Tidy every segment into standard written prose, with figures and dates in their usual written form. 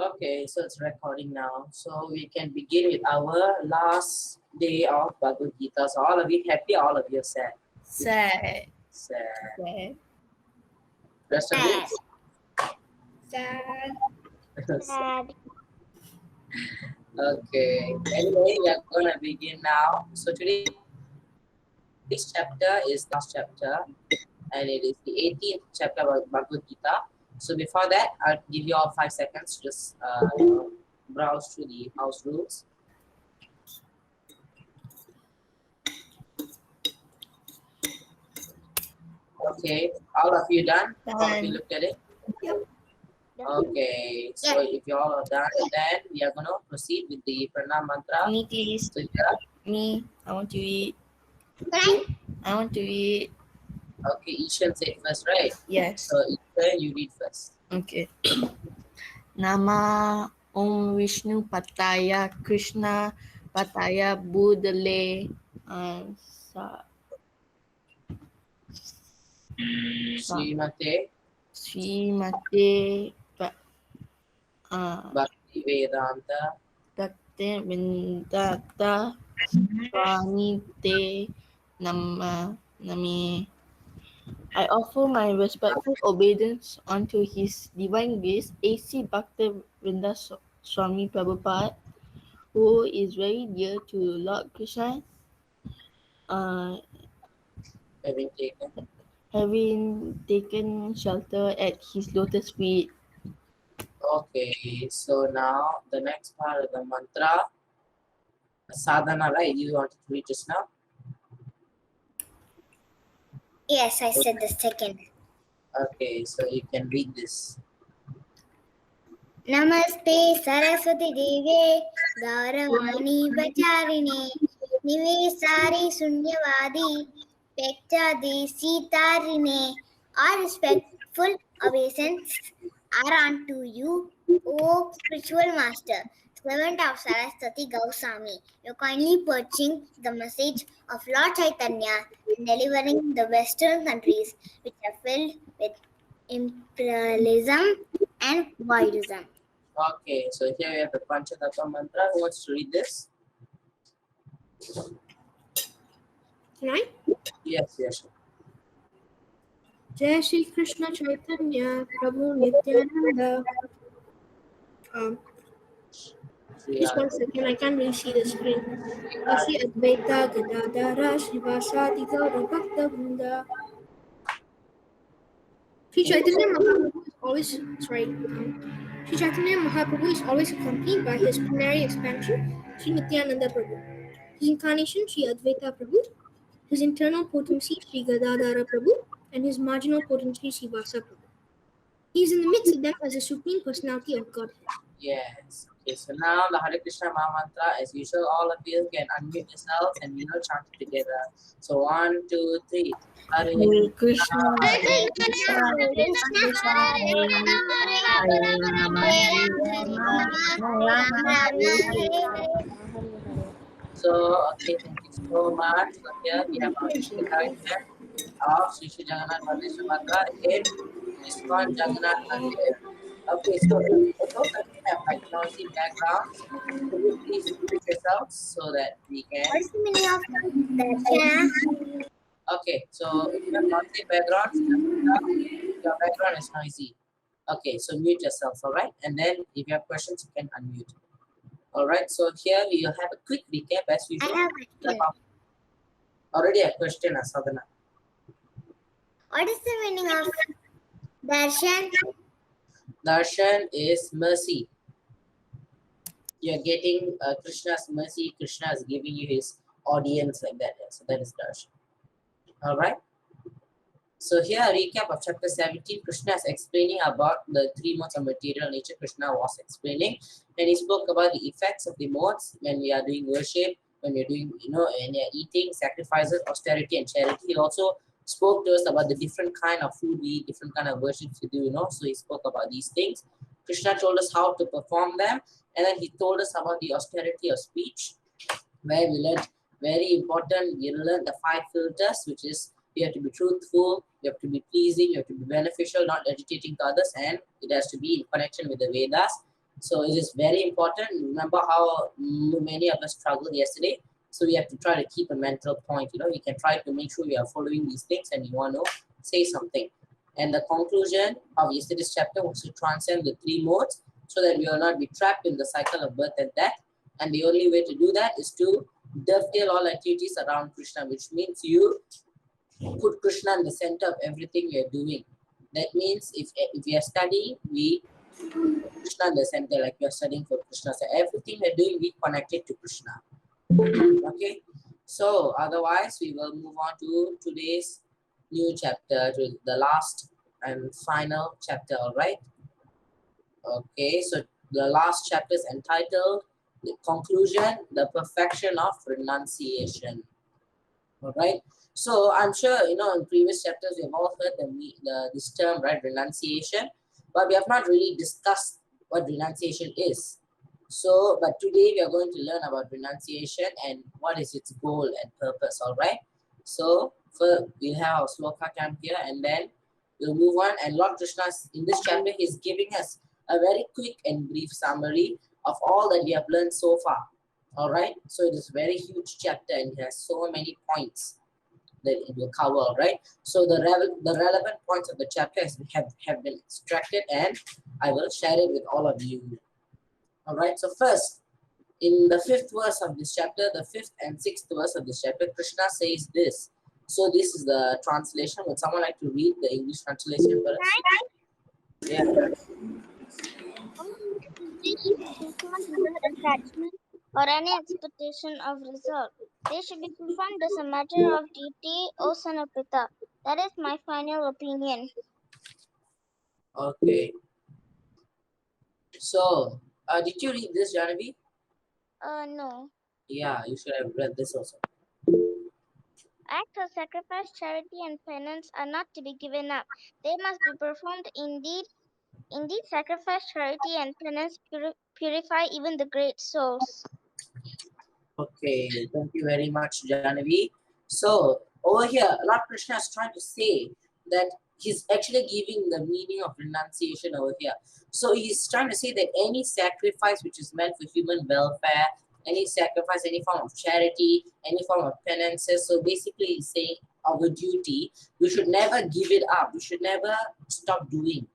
Okay, so it's recording now. So we can begin with our last day of Bhagavad Gita. So all of you happy, all of you sad. Sad. Sad. Sad. Rest of you? Sad. Sad. Okay. Anyway, we are gonna begin now. So today's chapter is the last chapter, and it is the 18th chapter of Bhagavad Gita. So before that, I'll give you all 5 seconds to just browse through the house rules. Okay, all of you done? All of you looked at it? Yep. Okay, so if you all are done, then we are gonna proceed with the pranam mantra. Me, please. So yeah, Me. I want to eat. Right? I want to eat. okay, Ishan said first, right? Yes. So Ishan, you read first. Okay. Nama Om Vishnu Pataya Krishna Pataya Budale Srimate Srimate Bhakti Vedanta Bhakti Vindata Swami Te Nami. I offer my respectful obedience unto His Divine Grace A.C. Bhaktivinoda Swami Prabhupada, who is very dear to Lord Krishna, having taken shelter at His lotus feet. Okay, so now the next part of the mantra, sadhana, right? You want to read just now? Yes, I said the second. Okay, so you can read this. Namaste Saraswati Deve Gauravani Vacharine Nivesari Sunyavadi Pekchadi Sitarine. Our respectful obeisance are unto you, O spiritual master, servant of Saraswati Gausami. You kindly preaching the message of Lord Chaitanya and delivering the Western countries which are filled with imperialism and voidism. Okay, so here we have the Panchatattva mantra. Who wants to read this? Can I? Yes, yes. Jai Shri Krishna Chaitanya Prabhu Nityananda. Just 1 second, I can't really see the screen. Shri Advaita Gadadara Srivasadi Gaura Bhakta Vrinda. Shri Chaitanya Mahaprabhu is always Shri Chaitanya Mahaprabhu is always accompanied by his plenary expansion, Shri Nityananda Prabhu. His incarnation, Shri Advaita Prabhu. His internal potency, Shri Gadadara Prabhu, and his marginal potency, Shri Vasa Prabhu. He is in the midst of them as the Supreme Personality of Godhead. Yes. Okay, so now the Hare Krishna Maha Mantra, as usual, all of you can unmute yourselves and we will chant it together. So 1, 2, 3. Hare Krishna, Hare Krishna, Krishna Hare So, okay, thank you so much. So here we have our character of Sri Sri Jagannath Mandir Sumatra in ISKCON Jagannath Mandir. Okay, so for those of you have like noisy backgrounds, could you please mute yourselves so that we can. What's the meaning of darshan? Okay, so if you have noisy backgrounds, your background is noisy. Okay, so mute yourself, all right? And then if you have questions, you can unmute. All right, so here we will have a quick recap as usual. I have a question. Already a question, Sadhana. What is the meaning of darshan? Darshan is mercy. You're getting Krishna's mercy. Krishna is giving you his audience like that. So that is darshan. All right. So here a recap of chapter 17. Krishna is explaining about the 3 modes of material nature. Krishna was explaining, and he spoke about the effects of the modes when we are doing worship, when we're doing, when you're eating, sacrifices, austerity, and charity. He also spoke to us about the different kind of food we eat, different kind of worships we do, So he spoke about these things. Krishna told us how to perform them, and then he told us about the austerity of speech, where we learned very important. We learned the 5 filters, which is you have to be truthful, you have to be pleasing, you have to be beneficial, not agitating to others, and it has to be in connection with the Vedas. So it is very important. Remember how many of us struggled yesterday. So we have to try to keep a mental point. We can try to make sure we are following these things and you want to say something. And the conclusion of yesterday's chapter was to transcend the three modes so that we will not be trapped in the cycle of birth and death. And the only way to do that is to dovetail all activities around Krishna, which means you put Krishna in the center of everything we are doing. That means if we are studying, we put Krishna in the center, like we are studying for Krishna. So everything we're doing, we connect it to Krishna. Okay. So otherwise, we will move on to today's new chapter, to the last and final chapter. All right. Okay. So the last chapter is entitled "The Conclusion: The Perfection of Renunciation." All right. So I'm sure in previous chapters we have all heard this term, right, renunciation, but we have not really discussed what renunciation is. So, but today we are going to learn about renunciation and what is its goal and purpose. All right. So, we'll have our sloka camp here, and then we'll move on. And Lord Krishna, in this chapter, is giving us a very quick and brief summary of all that we have learned so far. All right. So it is a very huge chapter and it has so many points that it will cover. All right. So the relevant points of the chapter have been extracted and I will share it with all of you. All right. So first, in the 5th verse of this chapter, the 5th and 6th verse of this chapter, Krishna says this. So this is the translation. Would someone like to read the English translation for us? Yeah. Performed without attachment or any expectation of result. They should be performed as a matter of duty, O son of Pita. That is my final opinion. Okay. So, did you read this, Janavi? No. Yeah, you should have read this also. Acts of sacrifice, charity, and penance are not to be given up. They must be performed indeed. Indeed, sacrifice, charity, and penance purify even the great souls. Okay, thank you very much, Janavi. So over here, Lord Krishna is trying to say that he's actually giving the meaning of renunciation over here. So he's trying to say that any sacrifice which is meant for human welfare, any sacrifice, any form of charity, any form of penances. So basically, he's saying our duty, we should never give it up. We should never stop doing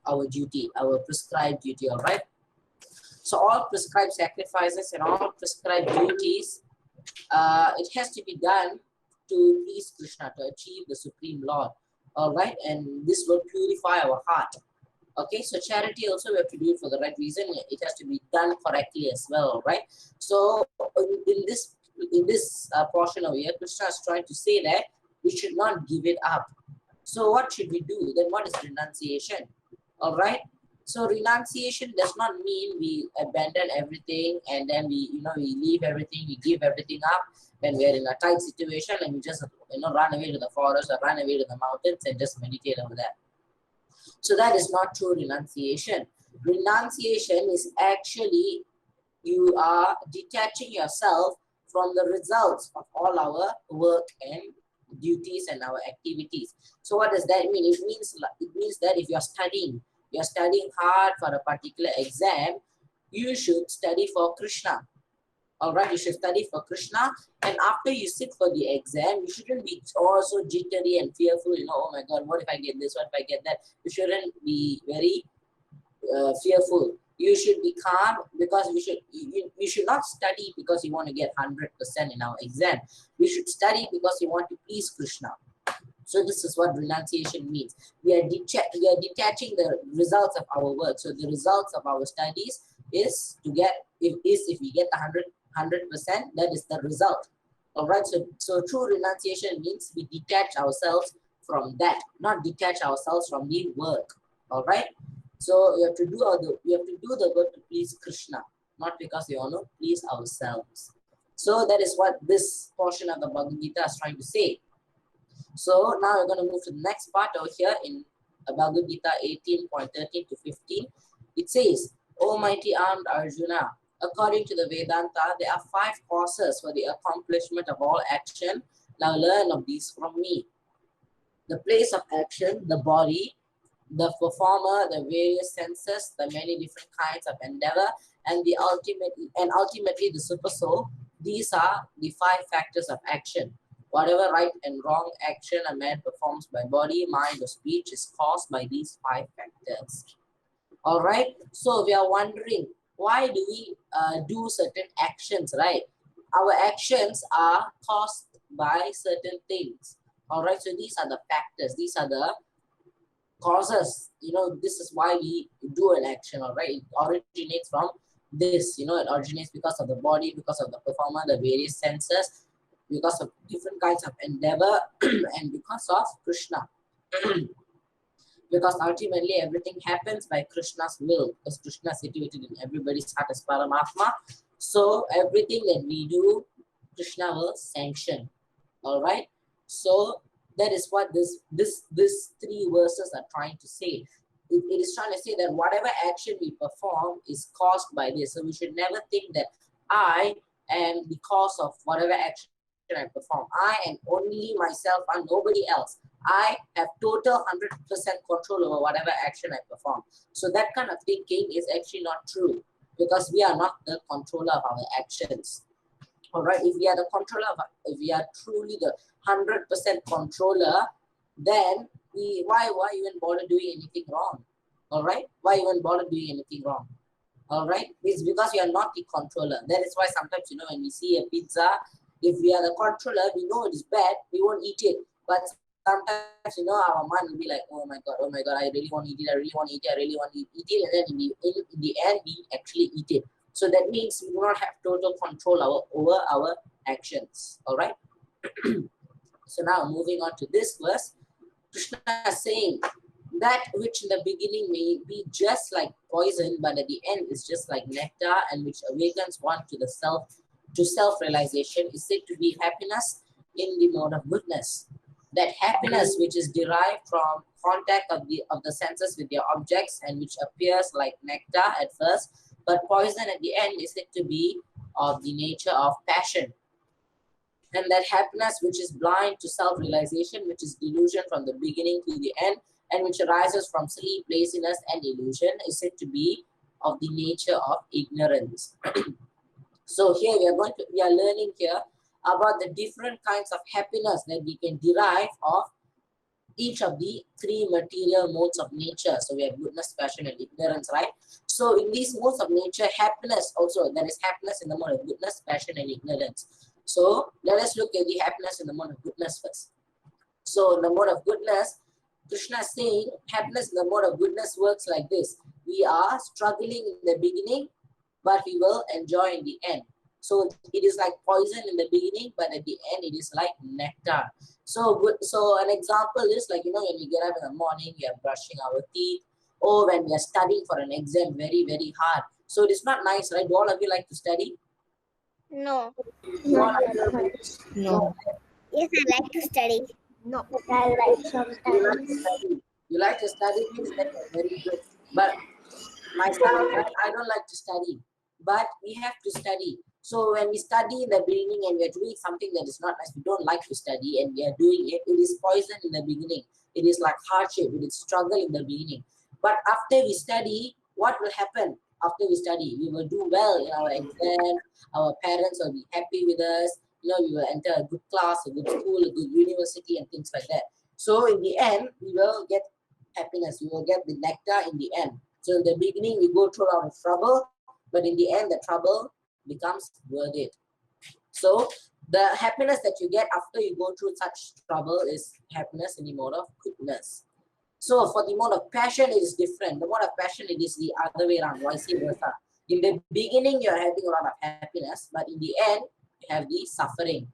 our duty, our prescribed duty. All right. So all prescribed sacrifices and all prescribed duties, it has to be done to please Krishna, to achieve the Supreme Lord. All right, and this will purify our heart. Okay, so charity also we have to do it for the right reason. It has to be done correctly as well. All right. So in this portion over here, Krishna is trying to say that we should not give it up. So what should we do? Then what is renunciation? All right. So renunciation does not mean we abandon everything and then we leave everything, we give everything up when we are in a tight situation and we just run away to the forest or run away to the mountains and just meditate over there. So that is not true renunciation. Renunciation is actually you are detaching yourself from the results of all our work and duties and our activities. So what does that mean? It means that if you're studying hard for a particular exam, you should study for Krishna. All right, you should study for Krishna, and after you sit for the exam, you shouldn't be also jittery and fearful. Oh my God, what if I get this? What if I get that? You shouldn't be very fearful. You should be calm because you should not study because you want to get 100% in our exam. You should study because you want to please Krishna. So this is what renunciation means. We are detaching the results of our work. So the results of our studies is to get if we get 100%, that is the result. All right. So true renunciation means we detach ourselves from that, not detach ourselves from the work. All right. So we have to do the work to please Krishna, not because we want to please ourselves. So that is what this portion of the Bhagavad Gita is trying to say. So now we're going to move to the next part over here in Bhagavad Gita 18.13 to 15. It says, O mighty armed Arjuna, according to the Vedanta, there are 5 causes for the accomplishment of all action. Now learn of these from me. The place of action, the body, the performer, the various senses, the many different kinds of endeavor, and ultimately the super soul. These are the 5 factors of action. Whatever right and wrong action a man performs by body, mind, or speech is caused by these 5 factors. All right. So we are wondering, why do we do certain actions, right? Our actions are caused by certain things. All right. So these are the factors. These are the causes. This is why we do an action. All right. It originates from this. It originates because of the body, because of the performer, the various senses, because of different kinds of endeavor, and because of Krishna. Because ultimately everything happens by Krishna's will, because Krishna is situated in everybody's heart as Paramatma. So everything that we do, Krishna will sanction. All right. So that is what this 3 verses are trying to say. It is trying to say that whatever action we perform is caused by this. So we should never think that I am the cause of whatever action I perform. I am only myself and nobody else. I have total 100% control over whatever action I perform. So that kind of thinking is actually not true, because we are not the controller of our actions. All right. If we are the controller, if we are truly the 100% controller, then why even bother doing anything wrong? All right. Why even bother doing anything wrong? All right. It's because we are not the controller. That is why sometimes, when we see a pizza, if we are the controller, we know it is bad, we won't eat it. But sometimes, our mind will be like, oh my god, I really want to eat it, I really want to eat it, I really want to eat it. And then in the end, we actually eat it. So that means we do not have total control over our actions. All right. So now moving on to this verse, Krishna is saying that which in the beginning may be just like poison, but at the end is just like nectar, and which awakens one to self-realization, is said to be happiness in the mode of goodness. That happiness which is derived from contact of the senses with their objects, and which appears like nectar at first, but poison at the end, is said to be of the nature of passion. And that happiness which is blind to self-realization, which is delusion from the beginning to the end, and which arises from sleep, laziness, and illusion, is said to be of the nature of ignorance. So here we are learning here about the different kinds of happiness that we can derive of each of the 3 material modes of nature. So we have goodness, passion, and ignorance, right? So in these modes of nature, happiness also, there is happiness in the mode of goodness, passion, and ignorance. So let us look at the happiness in the mode of goodness first. So in the mode of goodness, Krishna is saying happiness in the mode of goodness works like this. We are struggling in the beginning, but we will enjoy in the end. So it is like poison in the beginning, but at the end it is like nectar. So an example is like, when we get up in the morning, we are brushing our teeth, or when we are studying for an exam very, very hard. So it is not nice, right? Do all of you like to study? No. Do all of you No. Yes, I like to study. No. I like you like to sometimes. study? You like to study means that is very good. But myself, I don't like to study, but we have to study. So when we study in the beginning and we are doing something that is not nice, we don't like to study, and we are doing it, it is poison in the beginning. It is like hardship, it is struggle in the beginning. But after we study, what will happen after we study? We will do well in our exam, our parents will be happy with us, we will enter a good class, a good school, a good university, and things like that. So in the end, we will get happiness, we will get the nectar in the end. So in the beginning, we go through a lot of trouble, but in the end, the trouble becomes worth it. So the happiness that you get after you go through such trouble is happiness in the mode of goodness. So for the mode of passion, it is different. The mode of passion, it is the other way around, vice versa. In the beginning, you're having a lot of happiness, but in the end, you have the suffering.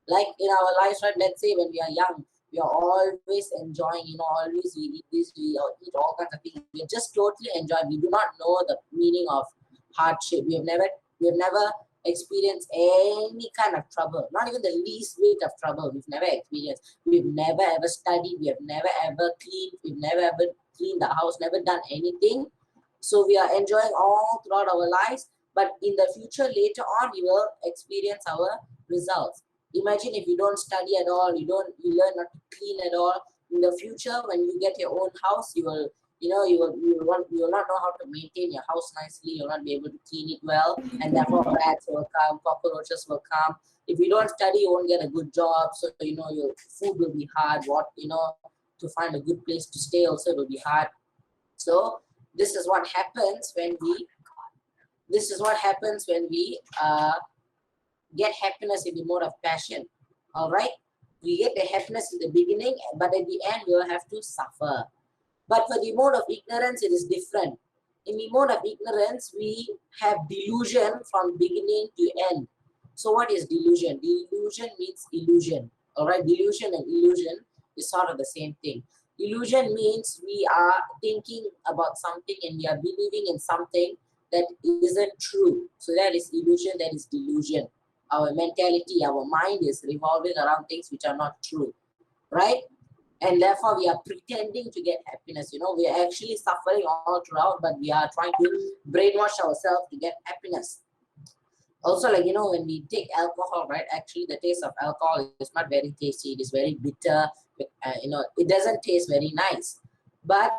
Like in our lives, right? Let's say when we are young, we are always enjoying, always we eat this, we eat all kinds of things. We just totally enjoy. We do not know the meaning of hardship. We have never experienced any kind of trouble, not even the least bit of trouble. We've never experienced. We've never ever studied. We have never ever cleaned. We've never ever cleaned the house. Never done anything. So we are enjoying all throughout our lives. But in the future, later on, we will experience our results. Imagine if you don't study at all, you learn not to clean at all. In the future, when you get your own house, you will you will not know how to maintain your house nicely. You'll not be able to clean it well, and therefore rats will come, cockroaches will come. If you don't study, you won't get a good job. So your food will be hard. To find a good place to stay also will be hard. So this is what happens when we get happiness in the mode of passion. All right, we get the happiness in the beginning, but at the end we will have to suffer. But for the mode of ignorance, it is different. In the mode of ignorance, we have delusion from beginning to end. So what is delusion? Delusion means illusion. All right, delusion and illusion is sort of the same thing. Illusion means we are thinking about something and we are believing in something that isn't true. So that is illusion, that is delusion. Our mentality, our mind is revolving around things which are not true, right? And therefore we are pretending to get happiness. We are actually suffering all throughout, but we are trying to brainwash ourselves to get happiness. Also, when we take alcohol, right, actually the taste of alcohol is not very tasty. It is very bitter. It doesn't taste very nice, but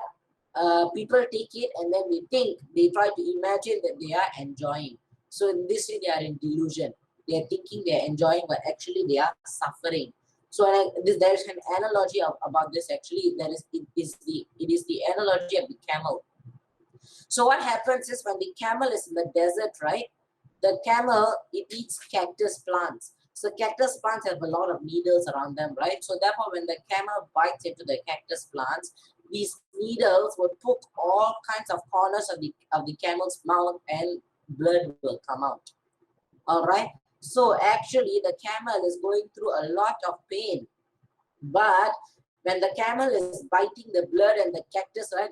people take it and then they try to imagine that they are enjoying. So in this way they are in delusion. They are thinking they are enjoying, but actually they are suffering. So there is an analogy about this. Actually, it is the analogy of the camel. So what happens is when the camel is in the desert, right? The camel, it eats cactus plants. So cactus plants have a lot of needles around them, right? So therefore, when the camel bites into the cactus plants, these needles will poke all kinds of corners of the camel's mouth, and blood will come out. All right. So actually, the camel is going through a lot of pain. But when the camel is biting the blood and the cactus, right,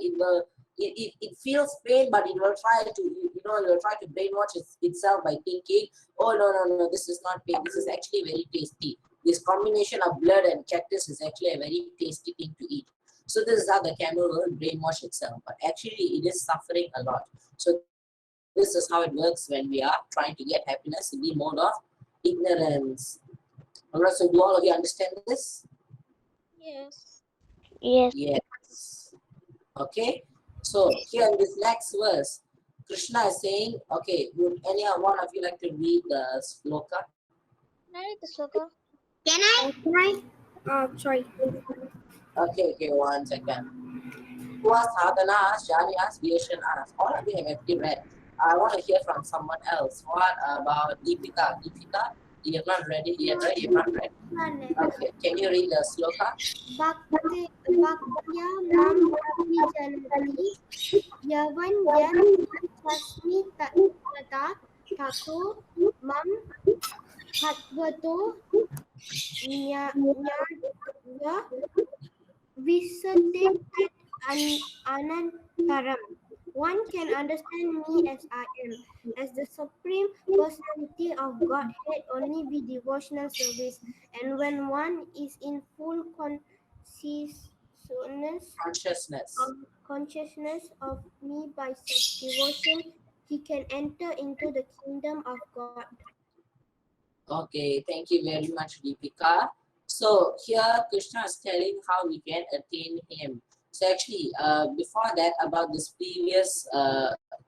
it feels pain, but it will try to it will try to brainwash itself by thinking, oh no, this is not pain. This is actually very tasty. This combination of blood and cactus is actually a very tasty thing to eat. So this is how the camel will brainwash itself, but actually it is suffering a lot. So this is how it works when we are trying to get happiness in the mode of ignorance. All right, so do all of you understand this? Yes. Yes. Yes. Okay. So here in this next verse, Krishna is saying, okay, would any one of you like to read the sloka? Can I read the sloka? Can I? Sorry. Okay, one second. Who sadhanas, janyas, vyashanas. All of you have actually read. I want to hear from someone else. What about Deepika? Deepika, you have not read it yet, right? You have not read. Okay, can you read the sloka? Bhaktya mam pravijanati yavan yan tasmi tata tato mam bhagavato nyadva visate anantaram. One can understand me as I am, as the Supreme Personality of Godhead, only with devotional service. And when one is in full consciousness of me by such devotion, he can enter into the kingdom of God. Okay, thank you very much, Deepika. So here Krishna is telling how we can attain him. So actually, before that, about this previous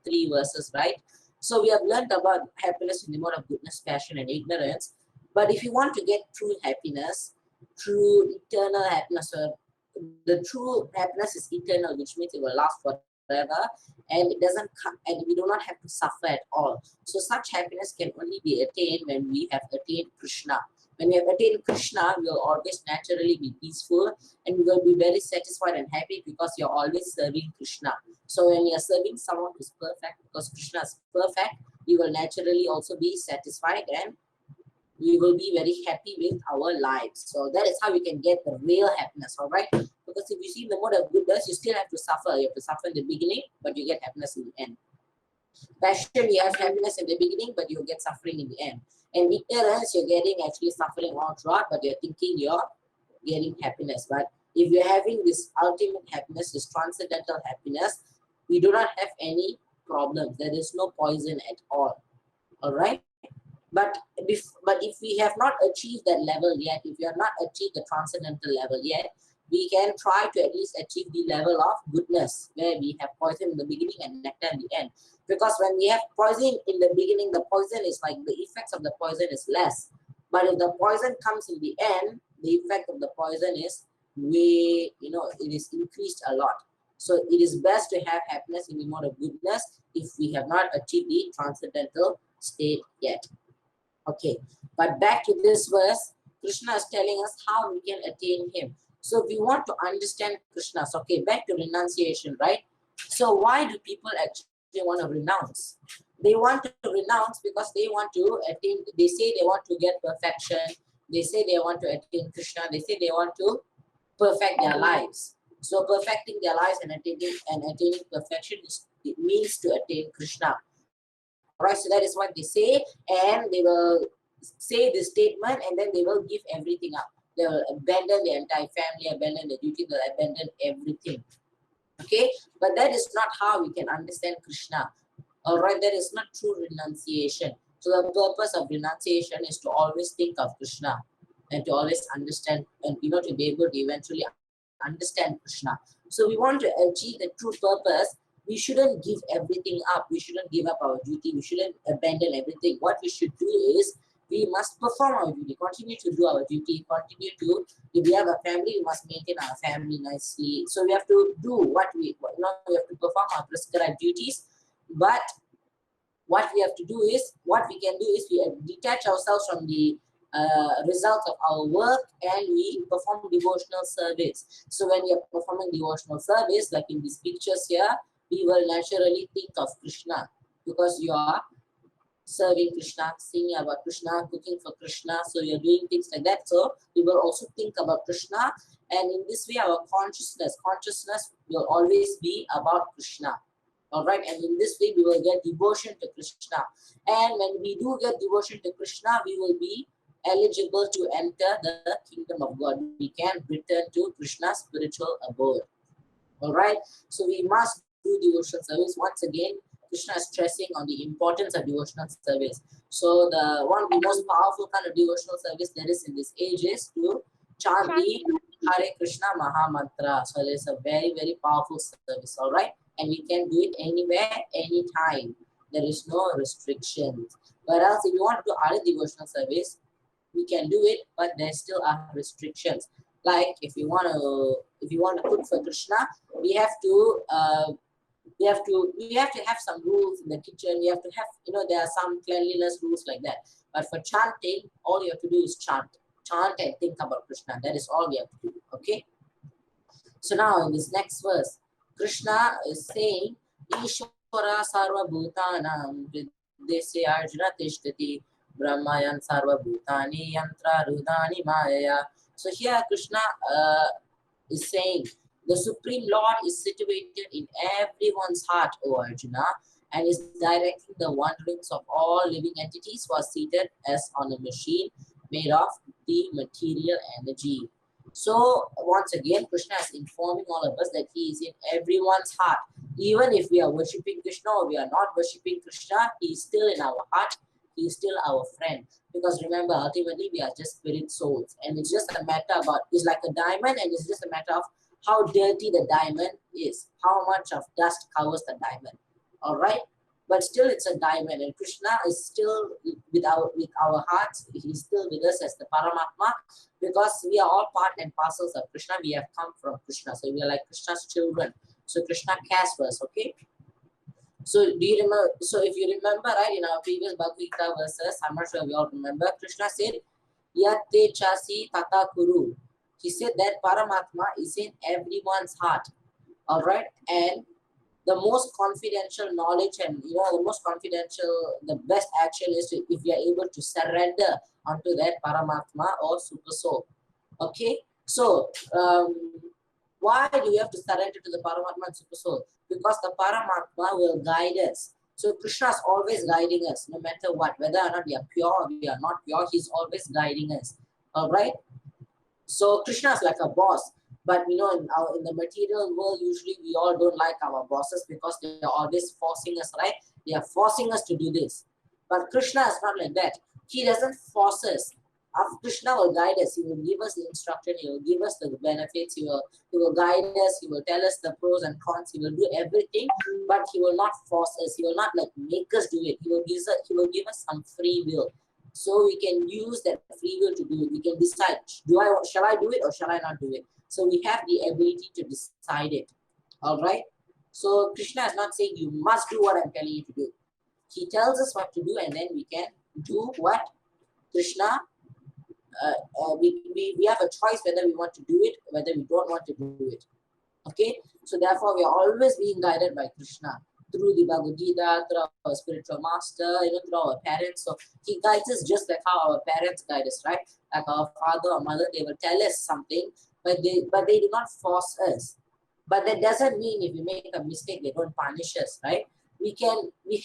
three verses, right? So we have learned about happiness in the mode of goodness, passion, and ignorance. But if you want to get true happiness, true eternal happiness, or the true happiness is eternal, which means it will last forever, and it doesn't come, and we do not have to suffer at all. So such happiness can only be attained when we have attained Krishna. When we have attained Krishna, we will always naturally be peaceful, and we will be very satisfied and happy because you're always serving Krishna. So when you're serving someone who's perfect, because Krishna is perfect, you will naturally also be satisfied, and we will be very happy with our lives. So that is how we can get the real happiness, all right? Because if you see the mode of goodness, you still have to suffer. You have to suffer in the beginning, but you get happiness in the end. Passion, you have happiness in the beginning, but you get suffering in the end. And ignorance, you're getting actually suffering all throughout, but you're thinking you're getting happiness. But if you're having this ultimate happiness, this transcendental happiness, we do not have any problems. There is no poison at all. All right? But if we have not achieved that level yet, if we have not achieved the transcendental level yet, we can try to at least achieve the level of goodness, where we have poison in the beginning and nectar in the end. Because when we have poison in the beginning, the poison is like, the effects of the poison is less. But if the poison comes in the end, the effect of the poison is way, it is increased a lot. So it is best to have happiness in the mode of goodness if we have not achieved the transcendental state yet. Okay, but back to this verse, Krishna is telling us how we can attain him. So we want to understand Krishna. So, okay, back to renunciation, right? So why do people actually want to renounce? They want to renounce because they want to attain, they say they want to get perfection. They say they want to attain Krishna. They say they want to perfect their lives. So perfecting their lives and attaining perfection it means to attain Krishna. All right, so that is what they say, and they will say this statement, and then they will give everything up. They will abandon their entire family, abandon the duty, they'll abandon everything. Okay, but that is not how we can understand Krishna. All right, that is not true renunciation. So the purpose of renunciation is to always think of Krishna and to always understand, and to be able to eventually understand Krishna. So we want to achieve the true purpose. We shouldn't give everything up. We shouldn't give up our duty. We shouldn't abandon everything. What we should do is we must perform our duty, continue to do our duty, continue to, if we have a family, we must maintain our family nicely. So we have to do we have to perform our prescribed duties. But what we have to do is, what we can do is we detach ourselves from the result of our work, and we perform devotional service. So when we are performing devotional service, like in these pictures here, we will naturally think of Krishna, because you are serving Krishna, singing about Krishna, cooking for Krishna. So you're doing things like that. So we will also think about Krishna, and in this way, our consciousness will always be about Krishna. All right, and in this way, we will get devotion to Krishna. And when we do get devotion to Krishna, we will be eligible to enter the kingdom of God. We can return to Krishna's spiritual abode. All right, so we must do devotional service. Once again, Krishna is stressing on the importance of devotional service. So the most powerful kind of devotional service there is in this age is to chant the Hare Krishna Maha Mantra. So it's a very, very powerful service. All right, and we can do it anywhere, anytime. There is no restrictions. Whereas if you want to do other devotional service, we can do it, but there still are restrictions. Like if you want to cook for Krishna, we have to have some rules in the kitchen. We have to have, there are some cleanliness rules like that. But for chanting, all you have to do is chant and think about Krishna. That is all we have to do. Okay. So now in this next verse, Krishna is saying, Ishvara sarva bhutanam viddesya arjuna tishtati brahmayan sarva bhutani yantra rudani maya. So here Krishna is saying, the Supreme Lord is situated in everyone's heart, O Arjuna, and is directing the wanderings of all living entities who are seated as on a machine made of the material energy. So once again, Krishna is informing all of us that he is in everyone's heart. Even if we are worshipping Krishna or we are not worshipping Krishna, he is still in our heart. He is still our friend. Because remember, ultimately, we are just spirit souls. And it's just a matter about, it's like a diamond, and it's just a matter of how dirty the diamond is, how much of dust covers the diamond. All right? But still it's a diamond, and Krishna is still with our hearts. He's still with us as the Paramatma, because we are all part and parcels of Krishna. We have come from Krishna, so we are like Krishna's children. So Krishna cares for us. Okay. So do you remember? So if you remember, right, in our previous Bhagavad Gita verses, I'm not sure we all remember, Krishna said, "Yatte chasi tata kuru." He said that Paramatma is in everyone's heart. All right, and the most confidential knowledge, and the most confidential, the best action is if we are able to surrender onto that Paramatma or Super Soul. Okay, so why do we have to surrender to the Paramatma and Super Soul? Because the Paramatma will guide us. So Krishna is always guiding us, no matter what, whether or not we are pure or we are not pure, he's always guiding us. All right. So Krishna is like a boss. But in the material world, usually we all don't like our bosses because they are always forcing us, right? They are forcing us to do this. But Krishna is not like that. He doesn't force us. Krishna will guide us. He will give us the instruction. He will give us the benefits. He will guide us. He will tell us the pros and cons. He will do everything, but he will not force us. He will not like make us do it. He will give us some free will, so we can use that free will to do it. We can decide: shall I do it or shall I not do it? So we have the ability to decide it. All right. So Krishna is not saying you must do what I'm telling you to do. He tells us what to do, and then we can do what Krishna. We have a choice whether we want to do it, whether we don't want to do it. Okay, so therefore we are always being guided by Krishna through the Bhagavad Gita, through our spiritual master, through our parents. So he guides us just like how our parents guide us, right? Like our father or mother, they will tell us something, but they do not force us. But that doesn't mean if we make a mistake, they don't punish us, right? We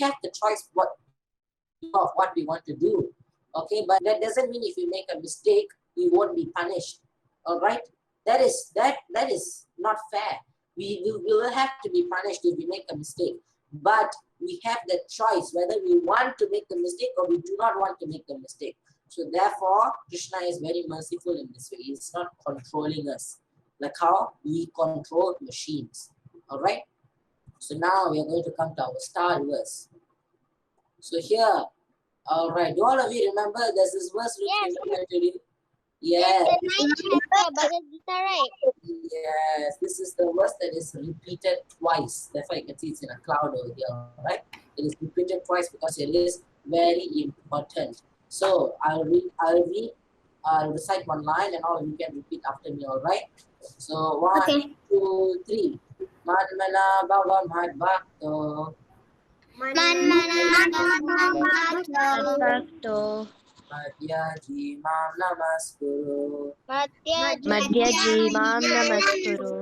have the choice of what we want to do. Okay, but that doesn't mean if we make a mistake, we won't be punished. All right, that is not fair. We will have to be punished if we make a mistake, but we have the choice whether we want to make the mistake or we do not want to make the mistake. So therefore, Krishna is very merciful in this way. He's not controlling us like how we control machines. All right. So now we are going to come to our star verse. So here, all right. Do all of you remember there's this verse which Yes. we going to read? Yes, Yes. the ninth chapter, Bhagavad Gita, right? Yes. This is the verse that is repeated twice. Therefore, you can see it's in a cloud over here, right? It is repeated twice because it is very important. So I'll recite one line and all of you can repeat after me, all right? So 1, Okay. 2, 3. Manmana bhava madbhakto Advakto madhyaji mam namaskuru Madhyaji Mam Namaskuru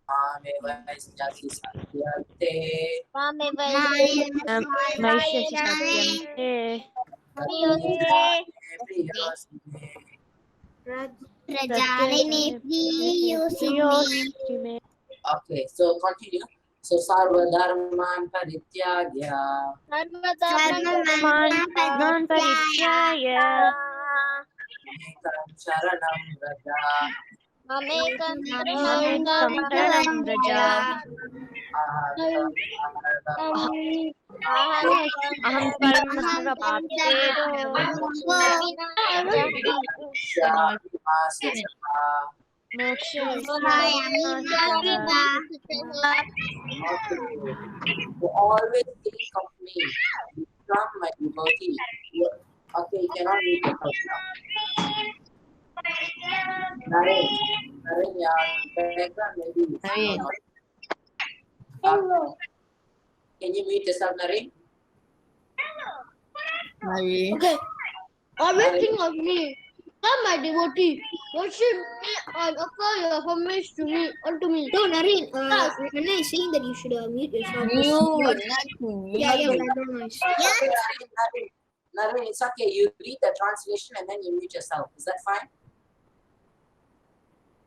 mame vaishyasi satyante Mame Vaishyasi Satyam Te priyasme. Pratyajane Priyosti Me. Okay, so continue. So sarva dharman parityagya Non Parityaya ekam sharanam vraja Mamekam Mamekam Sharanam Vraja Aham Paramahamsa Bhaktedo Moksha You always think of me. Become my devotee. Okay, you cannot read the first now. Naren, your background maybe is Naren. Can you mute yourself, Naren? Mari. Okay. Always think of me. Come, my devotee. Worship me and offer your homage to me unto me. No, Naren. Nana is saying that you should mute yourself. Mute, not me. Yeah, background noise. Naren, it's okay. You read the translation and then you mute yourself. Is that fine?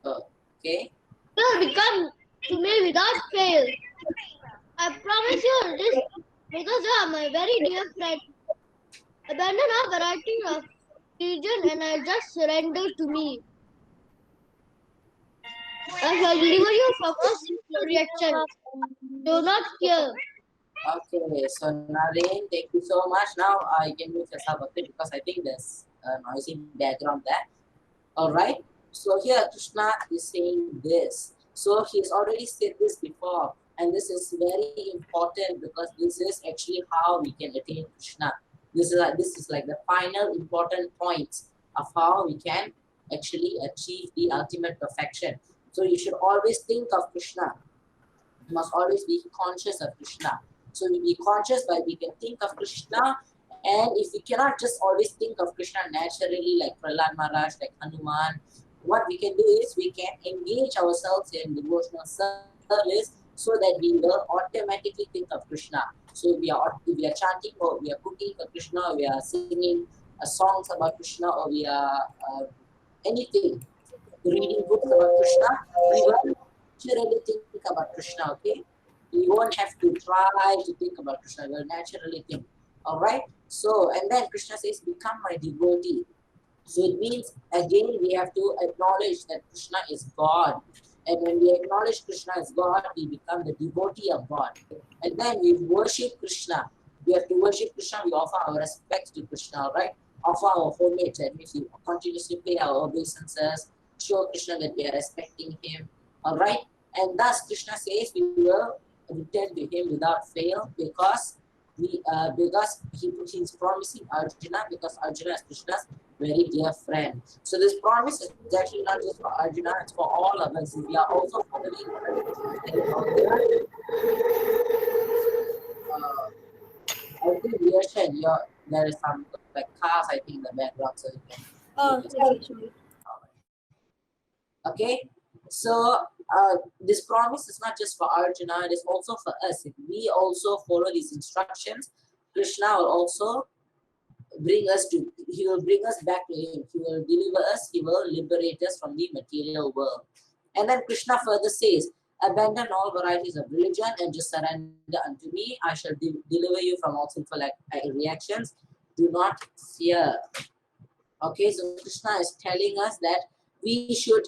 Okay. Will become to me without fail. I promise you this because you are my very dear friend. Abandon our variety of religion and I just surrender to me. I shall deliver you from all sinful reaction. Do not fear. Okay, so Naren, thank you so much. Now I can mute yourself a bit because I think there's a noisy background there. All right. So here Krishna is saying this. So he's already said this before, and this is very important because this is actually how we can attain Krishna. This is like the final important points of how we can actually achieve the ultimate perfection. So you should always think of Krishna. You must always be conscious of Krishna. So we be conscious by we can think of Krishna, and if we cannot just always think of Krishna naturally like Prahlad Maharaj, like Hanuman, what we can do is we can engage ourselves in devotional service so that we will automatically think of Krishna. So if we are chanting or we are cooking for Krishna, or we are singing songs about Krishna, or we are anything, reading books about Krishna, we will naturally think about Krishna, okay? We won't have to try to think about Krishna, we'll naturally think. All right? So, and then Krishna says, become my devotee. So it means again we have to acknowledge that Krishna is God. And when we acknowledge Krishna as God, we become the devotee of God. And then we worship Krishna. We have to worship Krishna, we offer our respects to Krishna, right? Offer our homage, that means we continuously pay our obeisances, show Krishna that we are respecting him. Alright? And thus Krishna says we will return to him without fail because he's promising Arjuna, because Arjuna is Krishna's very dear friend. So this promise is actually not just for Arjuna, it's for all of us. We are also following I think there is some like cars I think in the background, so you can Okay, sorry. okay. So this promise is not just for Arjuna, it is also for us. If we also follow these instructions, Krishna will also he will bring us back to him. He will deliver us, he will liberate us from the material world. And then Krishna further says, abandon all varieties of religion and just surrender unto me. I shall deliver you from all sinful reactions. Do not fear. Okay, so Krishna is telling us that we should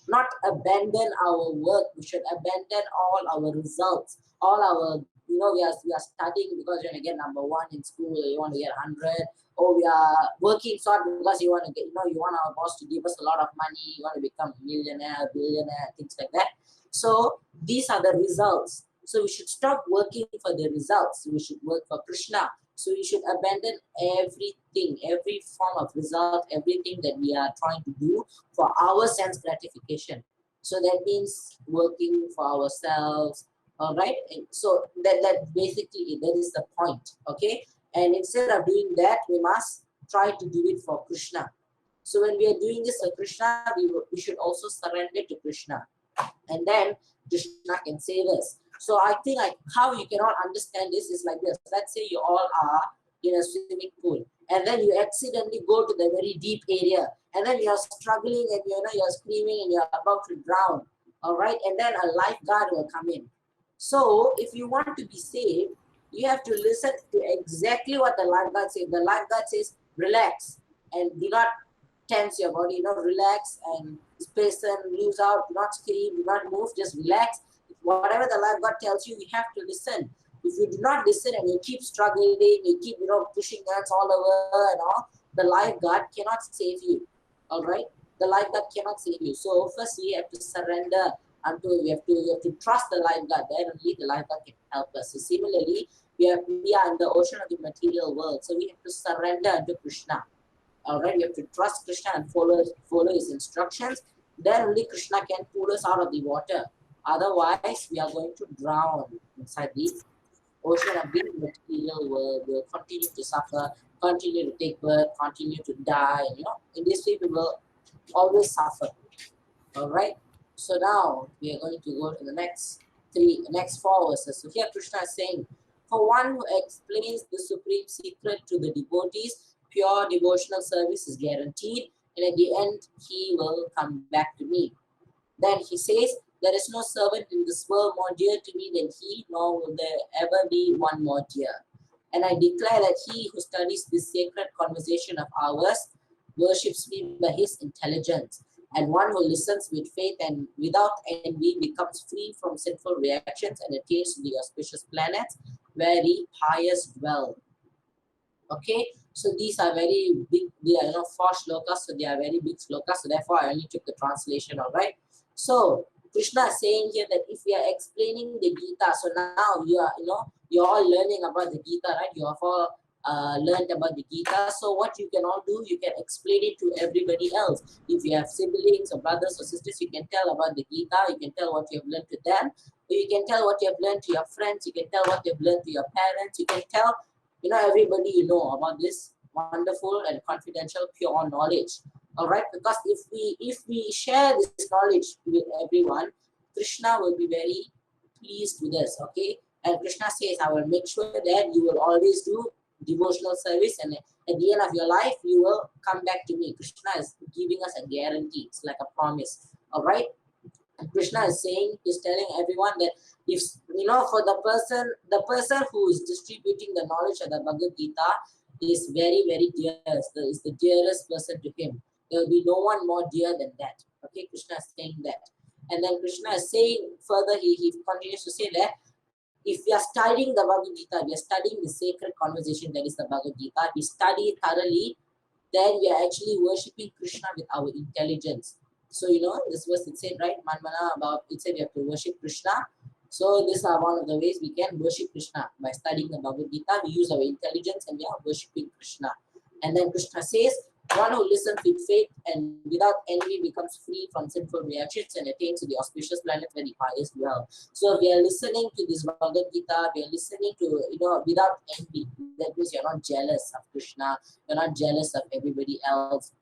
not abandon our work. We should abandon all our results, all our, we are studying because you want to get number one in school, or you want to get 100, or we are working so hard because you want to get, you want our boss to give us a lot of money, you want to become a millionaire, billionaire, things like that. So these are the results. So we should stop working for the results. We should work for Krishna. So we should abandon everything, every form of result, everything that we are trying to do for our sense gratification. So that means working for ourselves, all right? And so that basically, that is the point, okay? And instead of doing that, we must try to do it for Krishna. So when we are doing this for Krishna, we should also surrender to Krishna. And then Krishna can save us. So I think like how you cannot understand this is like this. Let's say you all are in a swimming pool, and then you accidentally go to the very deep area, and then you're struggling and you're screaming and you're about to drown. All right, and then a lifeguard will come in. So if you want to be saved, you have to listen to exactly what the lifeguard says. The lifeguard says, relax and do not tense your body, relax and space and lose out, do not scream, do not move, just relax. Whatever the lifeguard tells you, you have to listen. If you do not listen and you keep struggling, you keep pushing hands all over and all, the lifeguard cannot save you. All right, the lifeguard cannot save you. So first we have to surrender until we have to trust the lifeguard. Then only the lifeguard can help us. So similarly, we are in the ocean of the material world, so we have to surrender unto Krishna. All right, we have to trust Krishna and follow his instructions. Then only Krishna can pull us out of the water. Otherwise, we are going to drown inside the ocean of the material world. We'll continue to suffer, continue to take birth, continue to die. In this way, we will always suffer. All right. So now we are going to go to the next four verses. So here Krishna is saying, for one who explains the supreme secret to the devotees, pure devotional service is guaranteed, and at the end he will come back to me. Then he says, there is no servant in this world more dear to me than he, nor will there ever be one more dear. And I declare that he who studies this sacred conversation of ours worships me by his intelligence. And one who listens with faith and without envy becomes free from sinful reactions and attains to the auspicious planets where the pious dwell. Okay, so these are very big, they are four shlokas, so they are very big shlokas, so therefore I only took the translation. All right, so Krishna is saying here that if we are explaining the Gita, so now you are you're all learning about the Gita, right? You have all learned about the Gita. So what you can all do, you can explain it to everybody else. If you have siblings or brothers or sisters, you can tell about the Gita. You can tell what you have learned to them. You can tell what you have learned to your friends. You can tell what you have learned to your parents. You can tell everybody about this wonderful and confidential pure knowledge. All right, because if we share this knowledge with everyone, Krishna will be very pleased with us. Okay, and Krishna says, I will make sure that you will always do devotional service, and at the end of your life you will come back to me. Krishna is giving us a guarantee. It's like a promise. All right, and Krishna is saying, he's telling everyone that if for the person who is distributing the knowledge of the Bhagavad Gita, is very, very dear, is the dearest person to him. There will be no one more dear than that. Okay, Krishna is saying that. And then Krishna is saying further, he continues to say that if we are studying the Bhagavad Gita, we are studying the sacred conversation that is the Bhagavad Gita, we study it thoroughly, then we are actually worshipping Krishna with our intelligence. So, this verse it said, right? Manmana, about it said we have to worship Krishna. So, these are one of the ways we can worship Krishna. By studying the Bhagavad Gita, we use our intelligence and we are worshipping Krishna. And then Krishna says, one who listens with faith and without envy becomes free from sinful reactions and attains to the auspicious planet where the highest dwell. So we are listening to this Bhagavad Gita, we are listening to, without envy. That means you're not jealous of Krishna, you're not jealous of everybody else,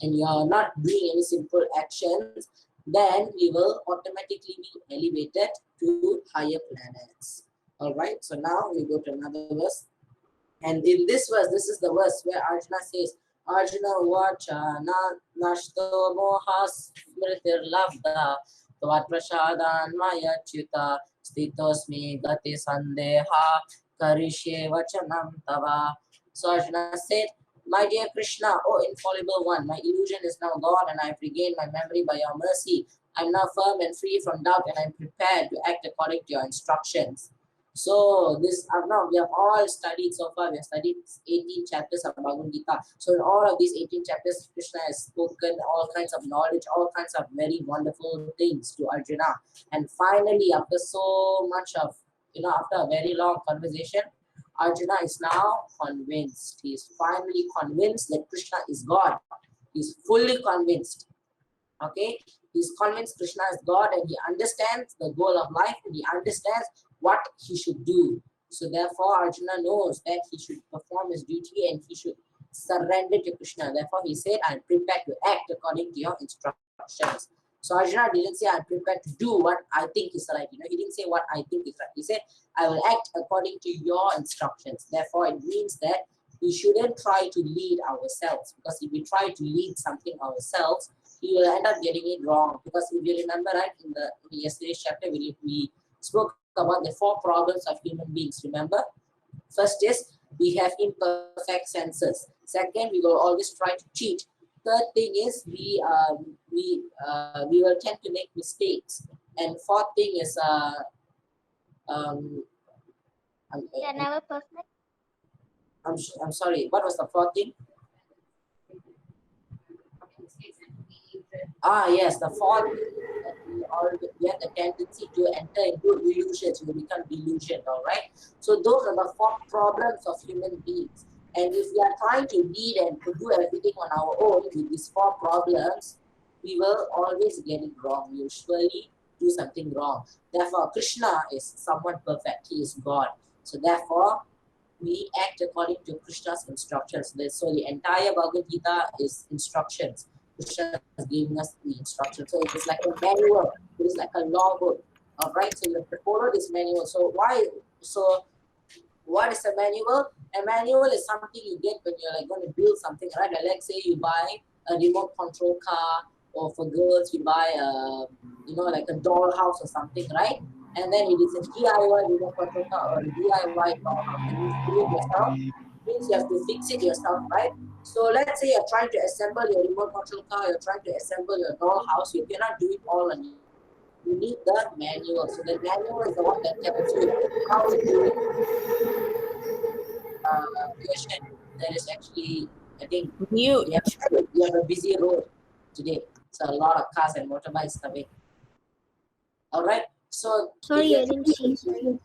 and you're not doing any sinful actions, then we will automatically be elevated to higher planets. All right, so now we go to another verse. And in this verse, this is the verse where Arjuna says, Arjuna vacha nashto mohas smritir labda tvat prasadan maya chuta stitosmi gati sandeha karishye vachanam tava. So Arjuna said, my dear Krishna, O infallible one, my illusion is now gone and I have regained my memory by your mercy. I am now firm and free from doubt and I am prepared to act according to your instructions. So this now we have all studied so far. We have studied 18 chapters of Bhagavad Gita. So in all of these 18 chapters, Krishna has spoken all kinds of knowledge, all kinds of very wonderful things to Arjuna. And finally, after so much of, after a very long conversation, Arjuna is now convinced. He is finally convinced that Krishna is God. He is fully convinced. Okay, he's convinced Krishna is God and he understands the goal of life and he understands what he should do. So therefore Arjuna knows that he should perform his duty and he should surrender to Krishna. Therefore he said, I'm prepared to act according to your instructions. So Arjuna didn't say, I'm prepared to do what I think is right. He didn't say what I think is right. He said, I will act according to your instructions. Therefore it means that we shouldn't try to lead ourselves, because if we try to lead something ourselves, we will end up getting it wrong. Because if you remember, right, in yesterday's chapter, we spoke about the 4 problems of human beings. Remember, first is we have imperfect senses. Second, we will always try to cheat. Third thing is we will tend to make mistakes. And fourth thing is They're never perfect. I'm sorry. What was the fourth thing? Yes, the fourth. We have the tendency to enter into delusions. We become delusioned. All right. So those are the 4 problems of human beings. And if we are trying to lead and to do everything on our own with these 4 problems, we will always get it wrong. We will surely do something wrong. Therefore, Krishna is someone perfect. He is God. So therefore, we act according to Krishna's instructions. So the entire Bhagavad Gita is instructions. Krishna is giving us the instructions. So it is like a manual. It is like a law book. All right. So you have to follow this manual. So what is a manual? A manual is something you get when you're like going to build something, right? Like let's say you buy a remote control car, or for girls you buy like a doll house or something, right? And then it is a DIY remote control car or a DIY doll house, and you do it yourself. Means you have to fix it yourself, right? So let's say you're trying to assemble your remote control car, you're trying to assemble your doll house, you cannot do it all on you need the manual. So the manual is the one that tells you how to do it. Question. There is actually, I think, Mute. we have a busy road today. So a lot of cars and motorbikes coming. All right. So Sorry, I didn't see. Sorry.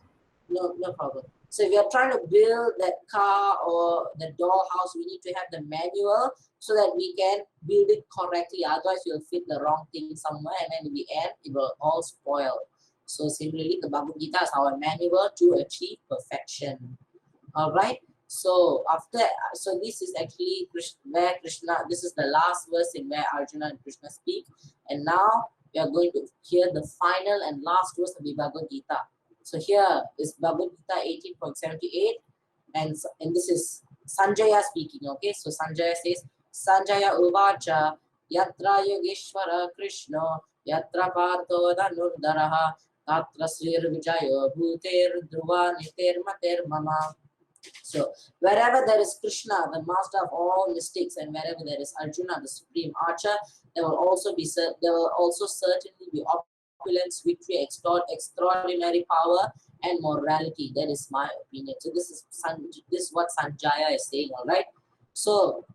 no problem. So if you're trying to build that car or the doll house, we need to have the manual so that we can build it correctly. Otherwise, you'll fit the wrong thing somewhere, and then in the end, it will all spoil. So similarly, the Bhagavad Gita is our manual to achieve perfection. All right. So this is actually where Krishna. This is the last verse in where Arjuna and Krishna speak, and now we are going to hear the final and last verse of the Bhagavad Gita. So here is Bhagavad Gita 18.78, and this is Sanjaya speaking. Okay, so Sanjaya says, Sanjaya uvacha yatra yogeshwara Krishna yatra partho danurdaraha tatra srir vijayo bhuter dhruva niter mater mama. So wherever there is Krishna, the master of all mystics, and wherever there is Arjuna, the supreme archer, there will also be certainly be opulence, victory, extraordinary power, and morality. That is my opinion. So this is what Sanjaya is saying. All right. So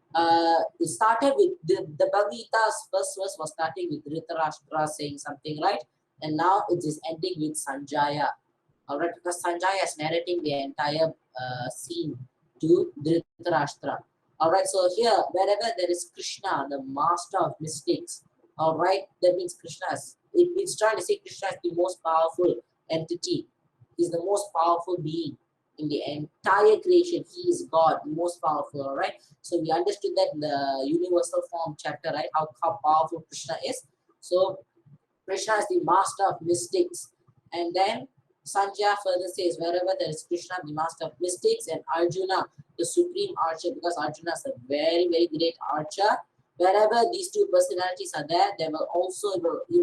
it started with the Bhagavad Gita's first verse was starting with Dhritarashtra saying something, right? And now it is ending with Sanjaya. All right, because Sanjaya is narrating the entire scene to Dhritarashtra. All right, so here, wherever there is Krishna, the master of mystics, all right, that means Krishna is, it's trying to say Krishna is the most powerful entity. He's the most powerful being in the entire creation. He is God, the most powerful, all right? So we understood that in the universal form chapter, right? How powerful Krishna is. So Krishna is the master of mystics. And then Sanjaya further says, wherever there is Krishna, the master of mystics, and Arjuna, the supreme archer, because Arjuna is a very, very great archer. Wherever these two personalities are there, they will also, you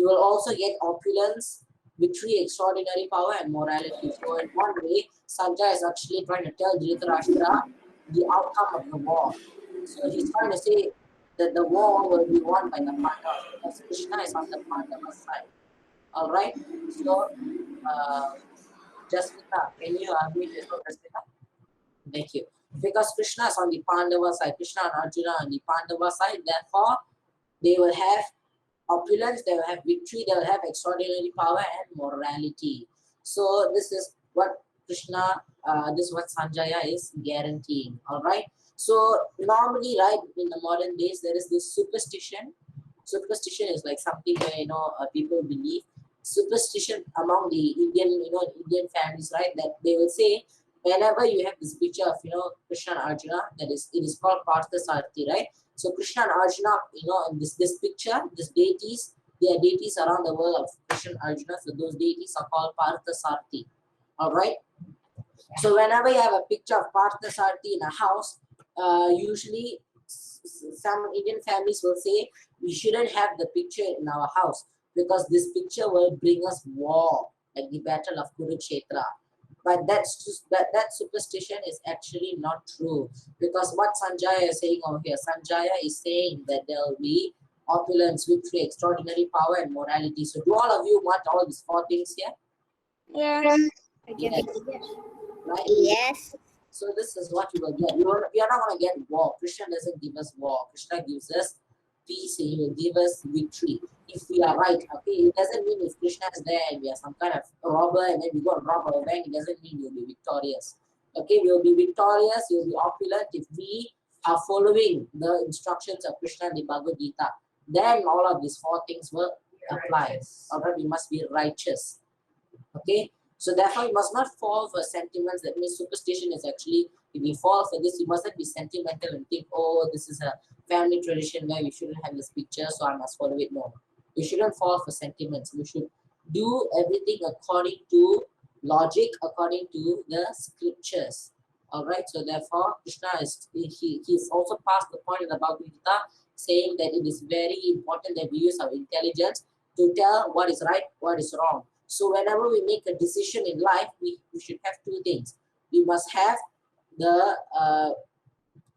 will also get opulence, victory, extraordinary power, and morality. So in one way, Sanjaya is actually trying to tell Dhritarashtra the outcome of the war. So he's trying to say that the war will be won by the Pandavas because Krishna is on the Pandava side. All right. So, Jasmita, can you unmute yourself, Jasmita? Thank you. Because Krishna is on the Pandava side, Krishna and Arjuna on the Pandava side, therefore they will have opulence, they will have victory, they will have extraordinary power and morality. So this is what Krishna, this is what Sanjaya is guaranteeing. All right. So normally, right, in the modern days, there is this superstition. Superstition is like something where people believe. Superstition among the Indian families, right? That they will say whenever you have this picture of Krishna and Arjuna, that is it is called Parthasarthi, right? So Krishna and Arjuna, in this picture, these deities, they are deities around the world of Krishna and Arjuna. So those deities are called Parthasarthi. All right. So whenever you have a picture of Parthasarthi in a house, usually some Indian families will say we shouldn't have the picture in our house because this picture will bring us war, like the battle of Kurukshetra. But that's just, that superstition is actually not true, because what Sanjaya is saying over here, Sanjaya is saying that there will be opulence, victory, extraordinary power, and morality. So do all of you want all these four things here? Yes. Yes. Right? Yes. So this is what you will get. We are not going to get war. Krishna doesn't give us war. Krishna gives us peace. He will give us victory if we are right. Okay, it doesn't mean if Krishna is there and we are some kind of robber and then we go and rob our bank, it doesn't mean you'll be victorious. Okay, we will be victorious, you'll be opulent if we are following the instructions of Krishna in the Bhagavad Gita. Then all of these four things will apply. Alright, we must be righteous. Okay, so therefore you must not fall for sentiments. That means superstition is actually, if you fall for this, you mustn't be sentimental and think, oh, this is a family tradition where we shouldn't have this picture, so I must follow it. No, you shouldn't fall for sentiments. You should do everything according to logic, according to the scriptures. All right, so therefore Krishna is he's also past the point in the Bhagavad Gita, saying that it is very important that we use our intelligence to tell what is right, what is wrong. So whenever we make a decision in life, we should have two things. We must have the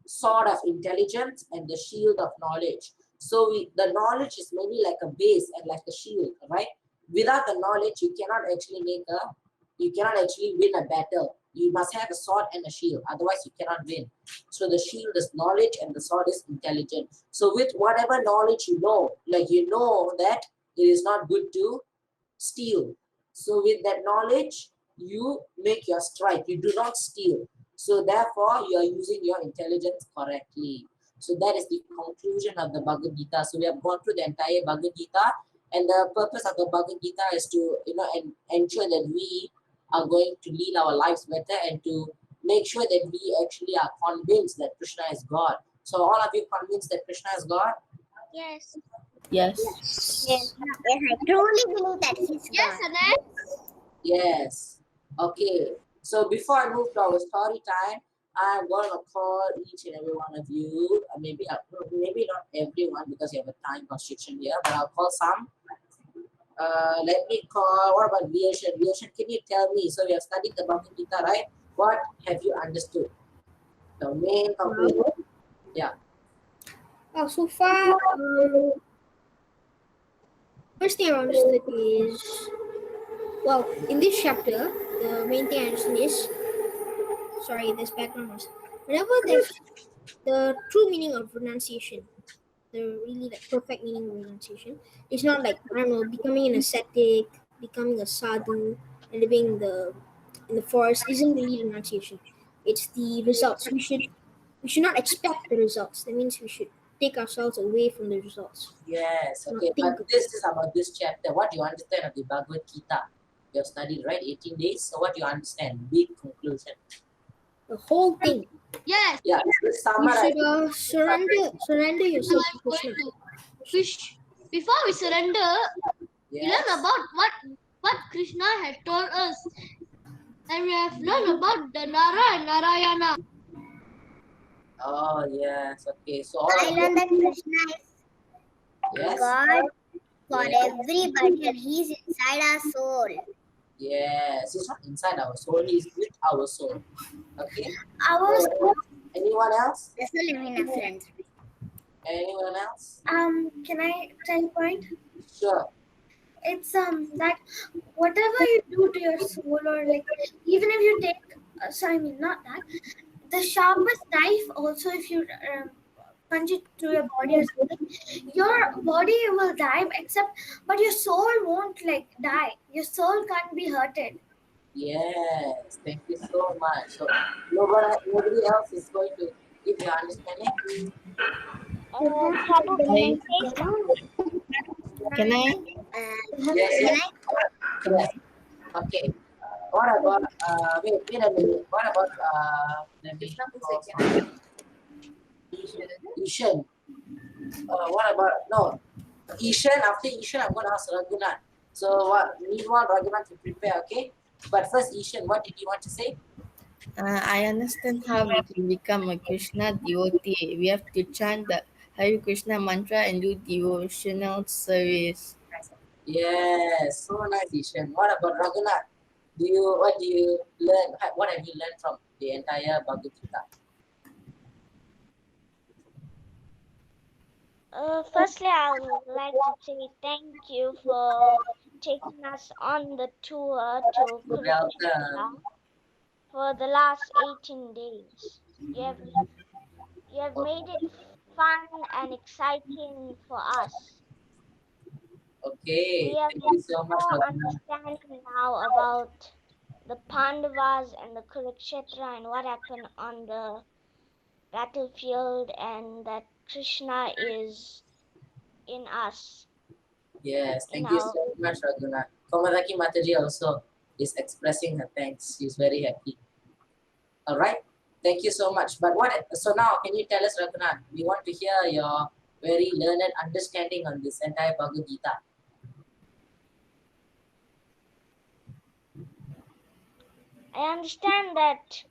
sword of intelligence and the shield of knowledge. So the knowledge is mainly like a base and like a shield, right? Without the knowledge, you cannot actually win a battle. You must have a sword and a shield, otherwise you cannot win. So the shield is knowledge and the sword is intelligence. So with whatever knowledge you know, like you know that it is not good to steal. So with that knowledge, you make your strike. You do not steal. So therefore, you are using your intelligence correctly. So that is the conclusion of the Bhagavad Gita. So we have gone through the entire Bhagavad Gita, and the purpose of the Bhagavad Gita is to ensure that we are going to lead our lives better and to make sure that we actually are convinced that Krishna is God. So all of you convinced that Krishna is God? Yes. Yes. Yes, I truly believe that he's Yes, God. Anet. Yes. Okay. So before I move to our story time, I'm going to call each and every one of you. Maybe not everyone because you have a time constriction here, but I'll call some. Let me call. What about Vyashan? Vyashan, can you tell me? So we have studied the Bhagavad Gita, right? What have you understood? The main Well, conclusion. Yeah. so far, first thing I understood is, well, in this chapter, the main thing I understood is, sorry, this background noise. Whenever there's the true meaning of renunciation, the really like perfect meaning of renunciation, it's not like, I don't know, becoming an ascetic, becoming a sadhu, and living in the forest isn't really renunciation. It's the results. We should not expect the results. That means we should take ourselves away from the results. Yes. Not Okay. think But of it. this is about this chapter. What do you understand of the Bhagavad Gita? You have studied, right? 18 days. So what do you understand? Big conclusion. The whole thing. Yes, Yeah. You Summarize. should surrender yourself to Krishna. fish. Before we surrender, we Yes. learn about what Krishna had told us, and we have learned about the Nara and Narayana. Oh yes. Okay. So all I of you. learned that Krishna is Yes. God for Yes. everybody and He's inside our soul. Yes. It's not inside our soul. It's with our soul. Okay. Our So, anyone else? That's the living friends. Anyone else? Can I tell a point? Sure. It's that whatever you do to your soul, or like even if you take, sorry, I mean not that, the sharpest knife also, if you punch it to your body or something, your body will die, except but your soul won't like die. Your soul can't be hurted. Yes. Thank you so much. So nobody else is going to give you understanding. Prabhu, can I I, say something? can I? Yes. Can Yes. I? Yes. Okay. What about wait a minute. What about let me Ishan. What about no Ishan? After Ishan, I'm gonna ask Raghunath. So what? Meanwhile, Raghunath to prepare. Okay. But first, Ishan, what did you want to say? I understand how we can become a Krishna devotee. We have to chant the Hare Krishna mantra and do devotional service. Yes. So nice, Ishan. What about Raghunath? What do you learn? What have you learned from the entire Bhagavad Gita? Firstly, I would like to say thank you for taking us on the tour to You're Kurukshetra welcome. for the last 18 days. You have you have made it fun and exciting for us. We Okay. have Thank you so much, more Raghunath. understanding now about the Pandavas and the Kurukshetra and what happened on the battlefield, and that Krishna is in us, Yes. in Thank you our. so much, Raghunath. Komadaki Mataji also is expressing her thanks. She's very happy. All right. Thank you so much. But what? So now, can you tell us, Raghunath? We want to hear your very learned understanding on this entire Bhagavad Gita. I understand that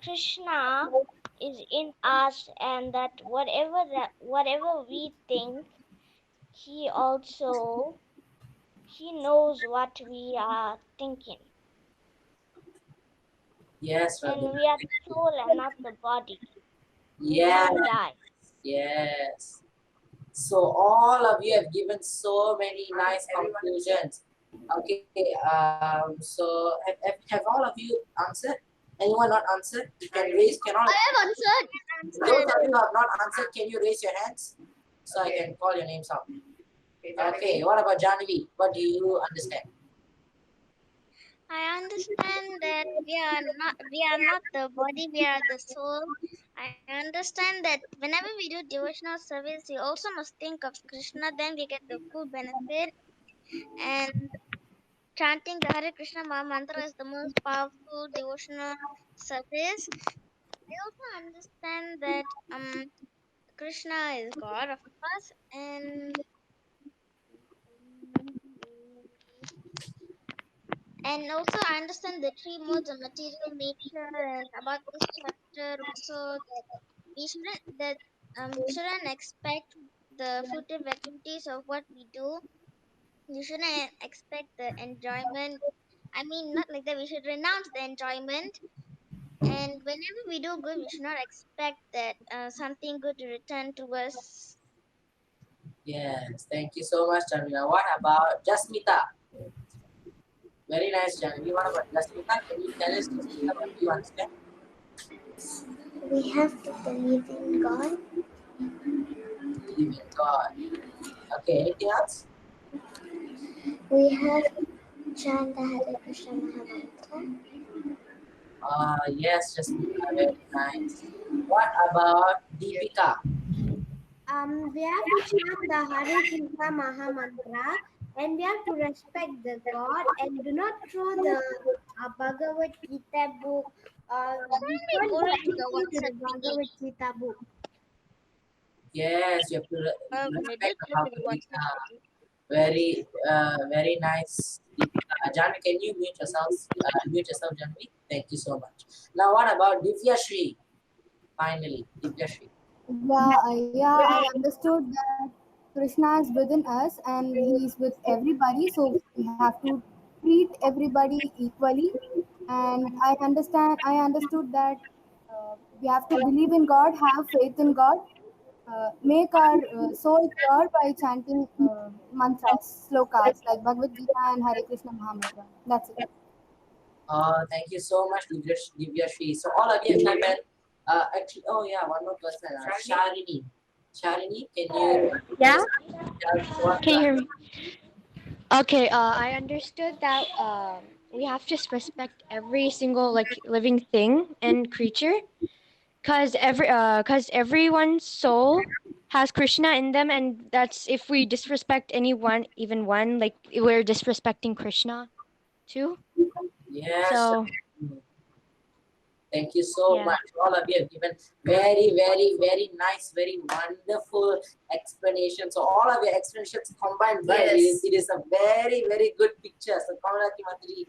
Krishna is in us, and that whatever we think, he also he knows what we are thinking. Yes, And Raghunath. we are Thank the you. soul and not the body. We Yes. can't die. Yes. So all of you have given so many nice conclusions. Okay. So have all of you answered? Anyone not answered? You can raise. Can all I have answered. those of you who have not answered? Can you raise your hands so I can call your names out? Okay. What about Janvi? What do you understand? I understand that we are not the body, we are the soul. I understand that whenever we do devotional service, we also must think of Krishna, then we get the full benefit. And chanting the Hare Krishna mantra is the most powerful devotional service. I also understand that Krishna is God, of course, and also I understand the three modes of material nature, and about this chapter also that we shouldn't expect the fruitive activities of what we do. You shouldn't expect the enjoyment. I mean, not like that. We should renounce the enjoyment And whenever we do good, we should not expect that something good to return to us. Yes, thank you so much, Janvina. What about Jasmita? Very nice, Janvi. What about Jasmita? Can you tell us, Jasmita, what do you understand? We have to believe in God. Believe in God. Okay, anything else? We have chant the Hare Krishna Mahamantra. Yes, Jasmita, very nice. What about Deepika? We have to chant the Hare Krishna Maha Mantra, and we have to respect the God and do not throw the Bhagavad Gita book. We Why can't go do into the anything to the WhatsApp Bhagavad thingy? Gita book. Yes, you have to We respect did the go to the Bhagavad WhatsApp Gita. thingy. Very nice, Deepika. Janvi, can you mute yourself, Janvi? Thank you so much. Now, what about Divya Shri? Finally, Divya Shri. Yeah, I understood that Krishna is within us and he is with everybody, so we have to treat everybody equally. And I understood that we have to believe in God, have faith in God, make our soul pure by chanting mantras, slokas like Bhagavad Gita and Hare Krishna Mahamantra. That's it. Thank you so much, Divya Shri. So, all of you have given, actually, oh yeah, one more person, Sharini. Sharini, can you Yeah, tell us what can you you hear me? Okay, I understood that we have to respect every single like living thing and creature, cause everyone's soul has Krishna in them, and that's if we disrespect anyone, even one, like we're disrespecting Krishna too. Yes, So thank you so yeah, much. All of you have given very, very, very nice, very wonderful explanation. So all of your explanations combined, right? Yes. It is a very, very good picture. So Kamalaki Mataji,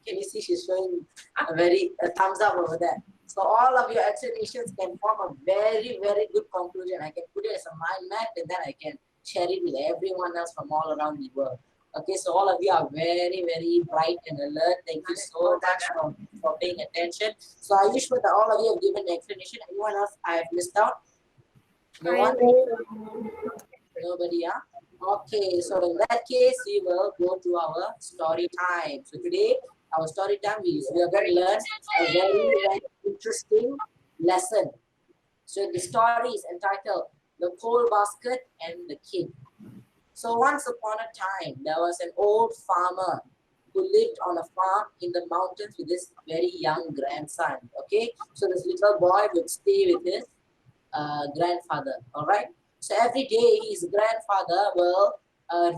can you see she's showing a thumbs up over there. So all of your explanations can form a very, very good conclusion. I can put it as a mind map and then I can share it with everyone else from all around the world. Okay, so all of you are very, very bright and alert. Thank you so much for paying attention. So are you sure that all of you have given the explanation? Anyone else I have missed out? No one? Nobody, yeah? Okay, so in that case, we will go to our story time. So today, our story time we are going to learn a very, very interesting lesson. So the story is entitled The Coal Basket and the Kid. So once upon a time, there was an old farmer who lived on a farm in the mountains with his very young grandson. Okay, so this little boy would stay with his grandfather. All right. So every day, his grandfather will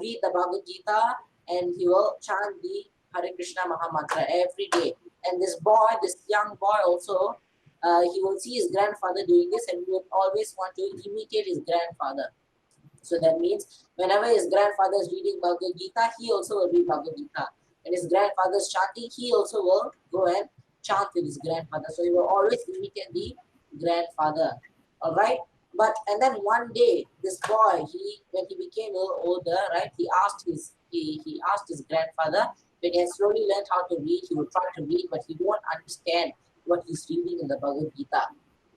read the Bhagavad Gita and he will chant the Hare Krishna Mahamantra every day. And this young boy also, he will see his grandfather doing this and he would always want to imitate his grandfather. So that means whenever his grandfather is reading Bhagavad Gita, he also will read Bhagavad Gita. And his grandfather is chanting, he also will go and chant with his grandfather. So he will always imitate the grandfather. All right. But and then one day, this boy, when he became a little older, right, he asked his grandfather, when he had slowly learned how to read, he would try to read, but he won't understand what he's reading in the Bhagavad Gita.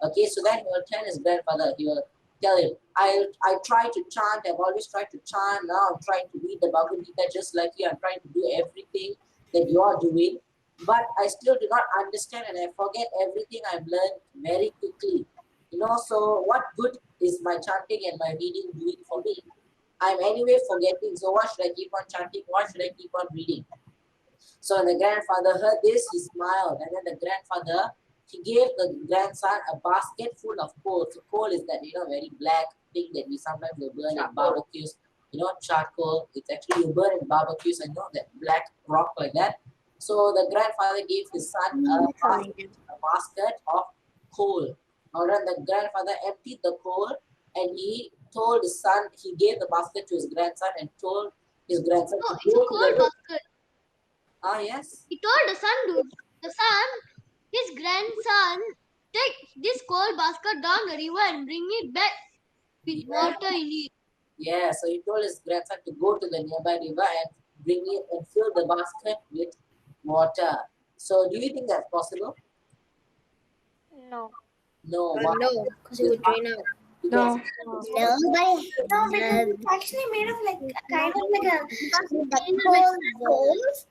Okay, so then he will tell his grandfather, he will tell him, I try to chant, I've always tried to chant, now I'm trying to read the Bhagavad Gita just like you, I'm trying to do everything that you are doing, but I still do not understand and I forget everything I've learned very quickly. So what good is my chanting and my reading doing for me? I'm anyway forgetting, so why should I keep on chanting? Why should I keep on reading? So when the grandfather heard this, he smiled, and then the grandfather he gave the grandson a basket full of coal. So coal is that very black thing that we sometimes will burn in barbecues. Charcoal. It's actually you burn in barbecues. That black rock like that. So the grandfather gave his son a basket of coal. Now then the grandfather emptied the coal and he told his son. He gave the basket to his grandson and told his grandson No, to it's a go to coal the. basket. Ah yes. He told the son, his grandson, take this coal basket down the river and bring it back with Yeah. water in it. Yeah, so he told his grandson to go to the nearby river and bring it and fill the basket with water. So, do you think that's possible? No. No, why? No, because it would drain out. Because No, but No, because it's actually made of like kind of like a because the material with coals, holes.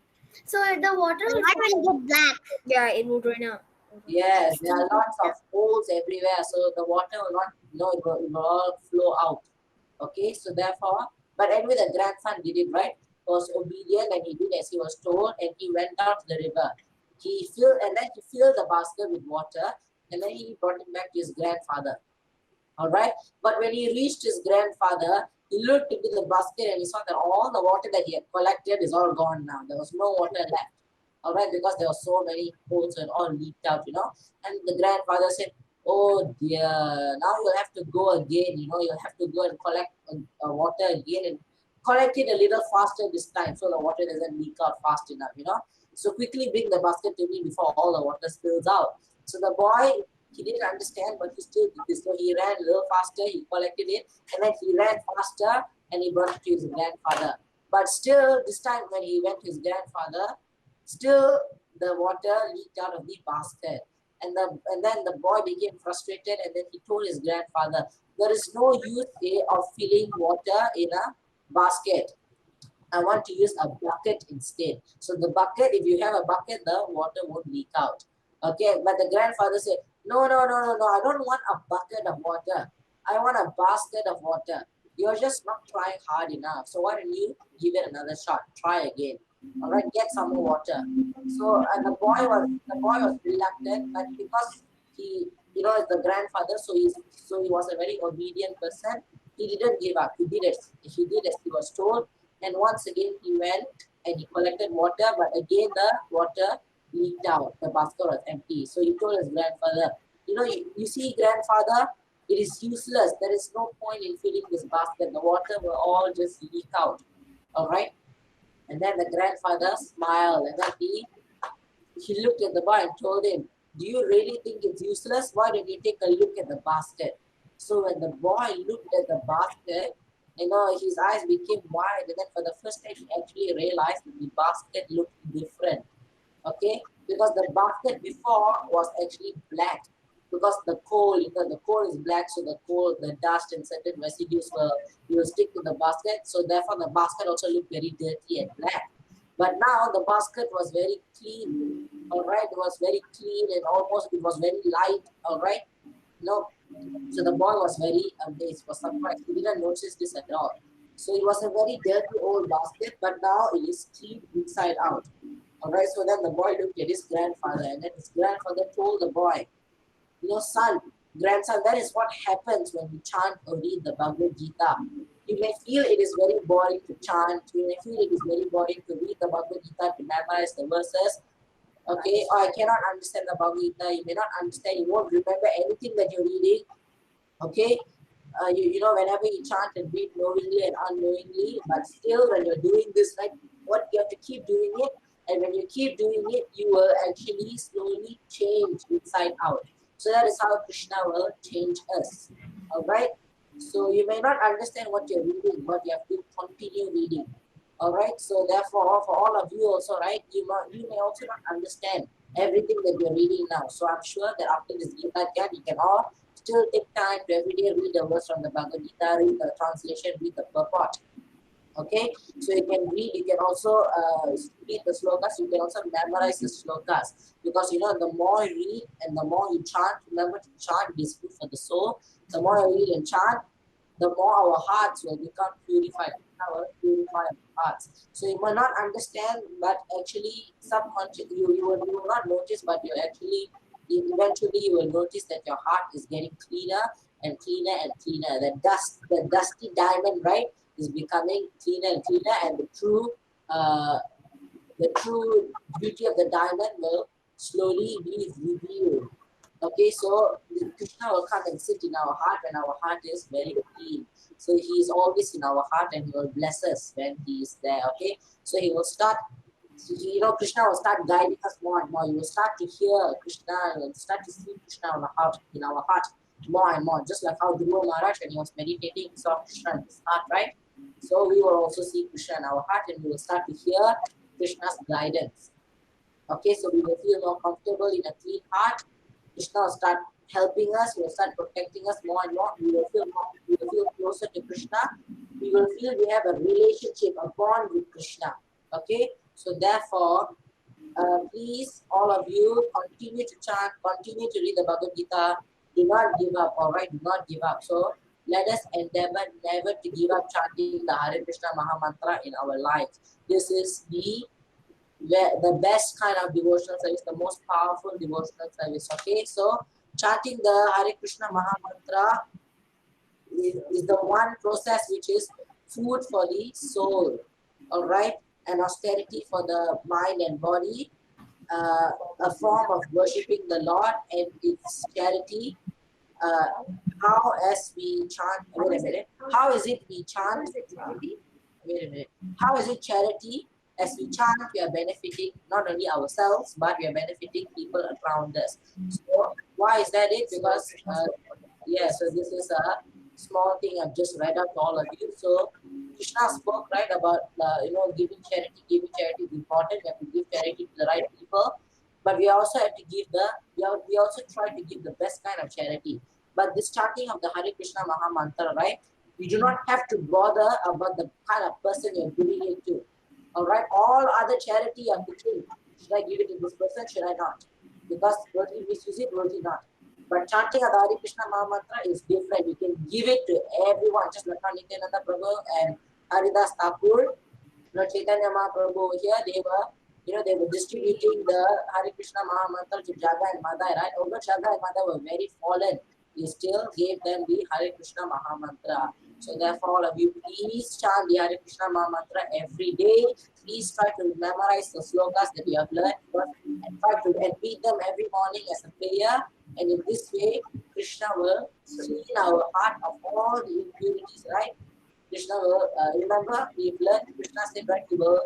So the water will why will get black? Yeah, it will drain out. yes, there are lots of holes everywhere, so the water will not, it will all flow out. Okay, so therefore, but anyway, the grandson did it right, was obedient, and he did as he was told, and he went down to the river. He filled, and then he filled the basket with water, and then he brought it back to his grandfather. All right, but when he reached his grandfather, he looked into the basket and he saw that all the water that he had collected is all gone now. There was no water left. All right, because there were so many holes and all leaked out, And the grandfather said, "Oh dear, now you'll have to go again. You'll have to go and collect water again and collect it a little faster this time, so the water doesn't leak out fast enough. So quickly bring the basket to me before all the water spills out." So the boy, he didn't understand, but he still did this. So he ran a little faster, he collected it, and then he ran faster and he brought it to his grandfather. But still, this time when he went to his grandfather, still the water leaked out of the basket. And then the boy became frustrated, and then he told his grandfather, "There is no use of filling water in a basket. I want to use a bucket instead." So the bucket, if you have a bucket, the water won't leak out. Okay, but the grandfather said, "No, no, no, no, no, I don't want a bucket of water. I want a basket of water. You're just not trying hard enough. So why don't you give it another shot? Try again. All right, get some more water." So and the boy was reluctant, but because is the grandfather, so he was a very obedient person. He didn't give up. He did as he was told, and once again he went and he collected water, but again the water leaked out. The basket was empty. So he told his grandfather, you see, grandfather, it is useless. There is no point in filling this basket. The water will all just leak out. All right. And then the grandfather smiled, and then he looked at the boy and told him, "Do you really think it's useless? Why don't you take a look at the basket?" So when the boy looked at the basket, his eyes became wide, and then for the first time he actually realized that the basket looked different. Okay, because the basket before was actually black, because the coal is black, so the dust and certain residues will stick to the basket, so therefore the basket also looked very dirty and black. But now the basket was very clean. All right, it was very clean, and almost it was very light. All right, no. So the boy was very amazed, was surprised. He didn't notice this at all. So it was a very dirty old basket, but now it is clean inside out. All right, so then the boy looked at his grandfather, and then his grandfather told the boy, "Son, grandson, that is what happens when you chant or read the Bhagavad Gita. You may feel it is very boring to chant, you may feel it is very boring to read the Bhagavad Gita, to memorize the verses, okay, or I cannot understand the Bhagavad Gita, you may not understand, you won't remember anything that you're reading, okay. Whenever you chant and read knowingly and unknowingly, but still when you're doing this, right, what you have to keep doing it, and when you keep doing it, you will actually slowly change inside out. So that is how Krishna will change us. All right. So you may not understand what you're reading, but you have to continue reading. All right. So therefore, for all of you also, right, you may also not understand everything that you're reading now. So I'm sure that after this Gita Gyan, you can all still take time to every day read a verse from the Bhagavad Gita, read the translation, read the purport. Okay, so you can read, you can also read the slokas, you can also memorize the slokas, because the more you read and the more you chant, remember to chant is good for the soul. The more you read and chant, the more our hearts will become purified. Purify our hearts. So you will not understand, but actually subconsciously you will not notice, but you actually eventually you will notice that your heart is getting cleaner and cleaner and cleaner. The dusty diamond, right, is becoming cleaner and cleaner, and the true beauty of the diamond will slowly be revealed. Okay, so Krishna will come and sit in our heart when our heart is very clean. So he is always in our heart, and he will bless us when he is there. Okay, so he will start. Krishna will start guiding us more and more. You will start to hear Krishna, and will start to see Krishna in our heart more and more. Just like how Dhruva Maharaj, when he was meditating, he saw Krishna in his heart, right? So we will also see Krishna in our heart, and we will start to hear Krishna's guidance. Okay, so we will feel more comfortable in a clean heart, Krishna will start helping us, he will start protecting us more and more. We will feel more, we will feel closer to Krishna. We will feel we have a relationship, a bond with Krishna. Okay, so therefore, please, all of you, continue to chant, continue to read the Bhagavad Gita. Do not give up, all right? Do not give up. So let us endeavor never to give up chanting the Hare Krishna Maha Mantra in our lives. This is the best kind of devotional service, the most powerful devotional service. Okay, so chanting the Hare Krishna Maha Mantra is the one process which is food for the soul, all right, and austerity for the mind and body, a form of worshipping the Lord, and its charity. How as we chant, wait a minute, how is it we chant? Wait a minute. How is it charity? As we chant, we are benefiting not only ourselves, but we are benefiting people around us. So why is that it? Because yeah, so this is a small thing I've just read out to all of you. So Krishna spoke right about giving charity. Giving charity is important. We have to give charity to the right people, but we also have to give we also try to give the best kind of charity. But this chanting of the Hare Krishna Maha Mantra, right? You do not have to bother about the kind of person you're giving it to. All right, all other charity you have to think. Should I give it to this person? Should I not? Because will he misuse it? Will he not? But chanting of the Hare Krishna Maha Mantra is different. You can give it to everyone, just like Nityananda Prabhu and Haridas Thakur. Chaitanya Mahaprabhu over here, they were distributing the Hare Krishna Maha Mantra to Jaga and Madai, right? Although Jaga and Madai were very fallen, he still gave them the Hare Krishna Maha Mantra. So therefore, all of you, please chant the Hare Krishna Maha Mantra every day. Please try to memorize the slokas that you have learned and try to repeat them every morning as a prayer. And in this way, Krishna will clean our heart of all the impurities, right? Krishna will, remember, we've learned, Krishna said, right, he will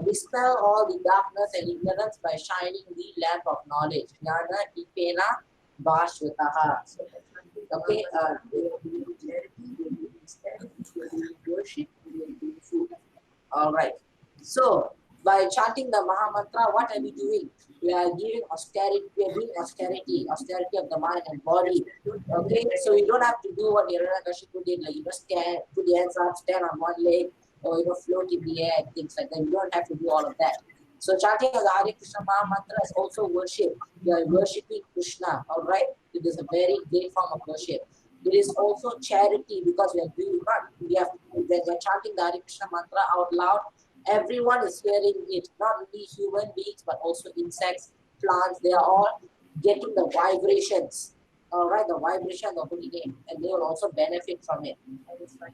dispel all the darkness and ignorance by shining the lamp of knowledge. Jnana Dipena Bhashvataha. Okay, worship, food. All right. So, by chanting the Maha Mantra, what are we doing? We are giving austerity, we are doing austerity of the mind and body. Okay, so you don't have to do what Hiranyakashipu did, like stand, put your hands up, stand on one leg, or float in the air and things like that. You don't have to do all of that. So chanting of the Hare Krishna Maha Mantra is also worship. You are worshipping Krishna, all right? It is a very great form of worship. It is also charity because when we are chanting the Hare Krishna mantra out loud, everyone is hearing it, not only human beings but also insects, plants. They are all getting the vibrations, all right, the vibration of the holy name, and they will also benefit from it.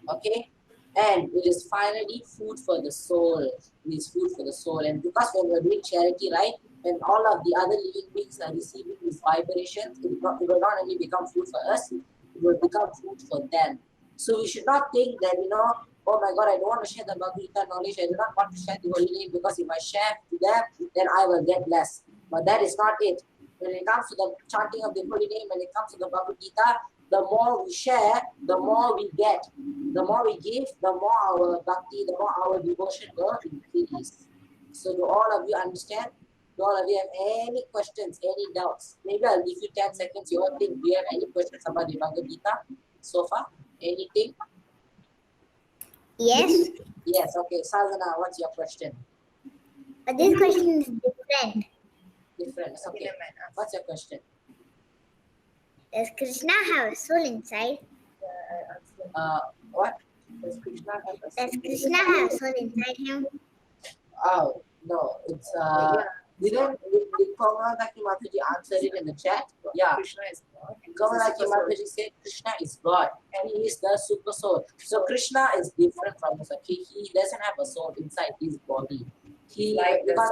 Okay, and it is finally food for the soul. It is food for the soul, and because when we are doing charity, right, when all of the other living beings are receiving these vibrations, it will not only become food for us, it will become food for them. So we should not think that, oh my God, I don't want to share the Bhagavad Gita knowledge, I do not want to share the holy name, because if I share to them, then I will get less. But that is not it. When it comes to the chanting of the holy name, when it comes to the Bhagavad Gita, the more we share, the more we get. The more we give, the more our bhakti, the more our devotion will increase. So do all of you understand? Do all of you have any questions, any doubts? Maybe I'll give you 10 seconds. You all think, do you have any questions about the Bhagavad Gita so far? Anything? Yes, Yes, okay. Sadhana, what's your question? but this question is different. Different. Okay. What's your question? Does Krishna have a soul inside? What? Does Krishna have a Does Krishna have a soul inside him? Oh, no. It's did Kamalaki Mataji answer it in the chat? Yeah. Krishna is God. Kamalaki Mataji said Krishna is God and he is the super soul. So Krishna is different from us. Okay, he doesn't have a soul inside his body. Because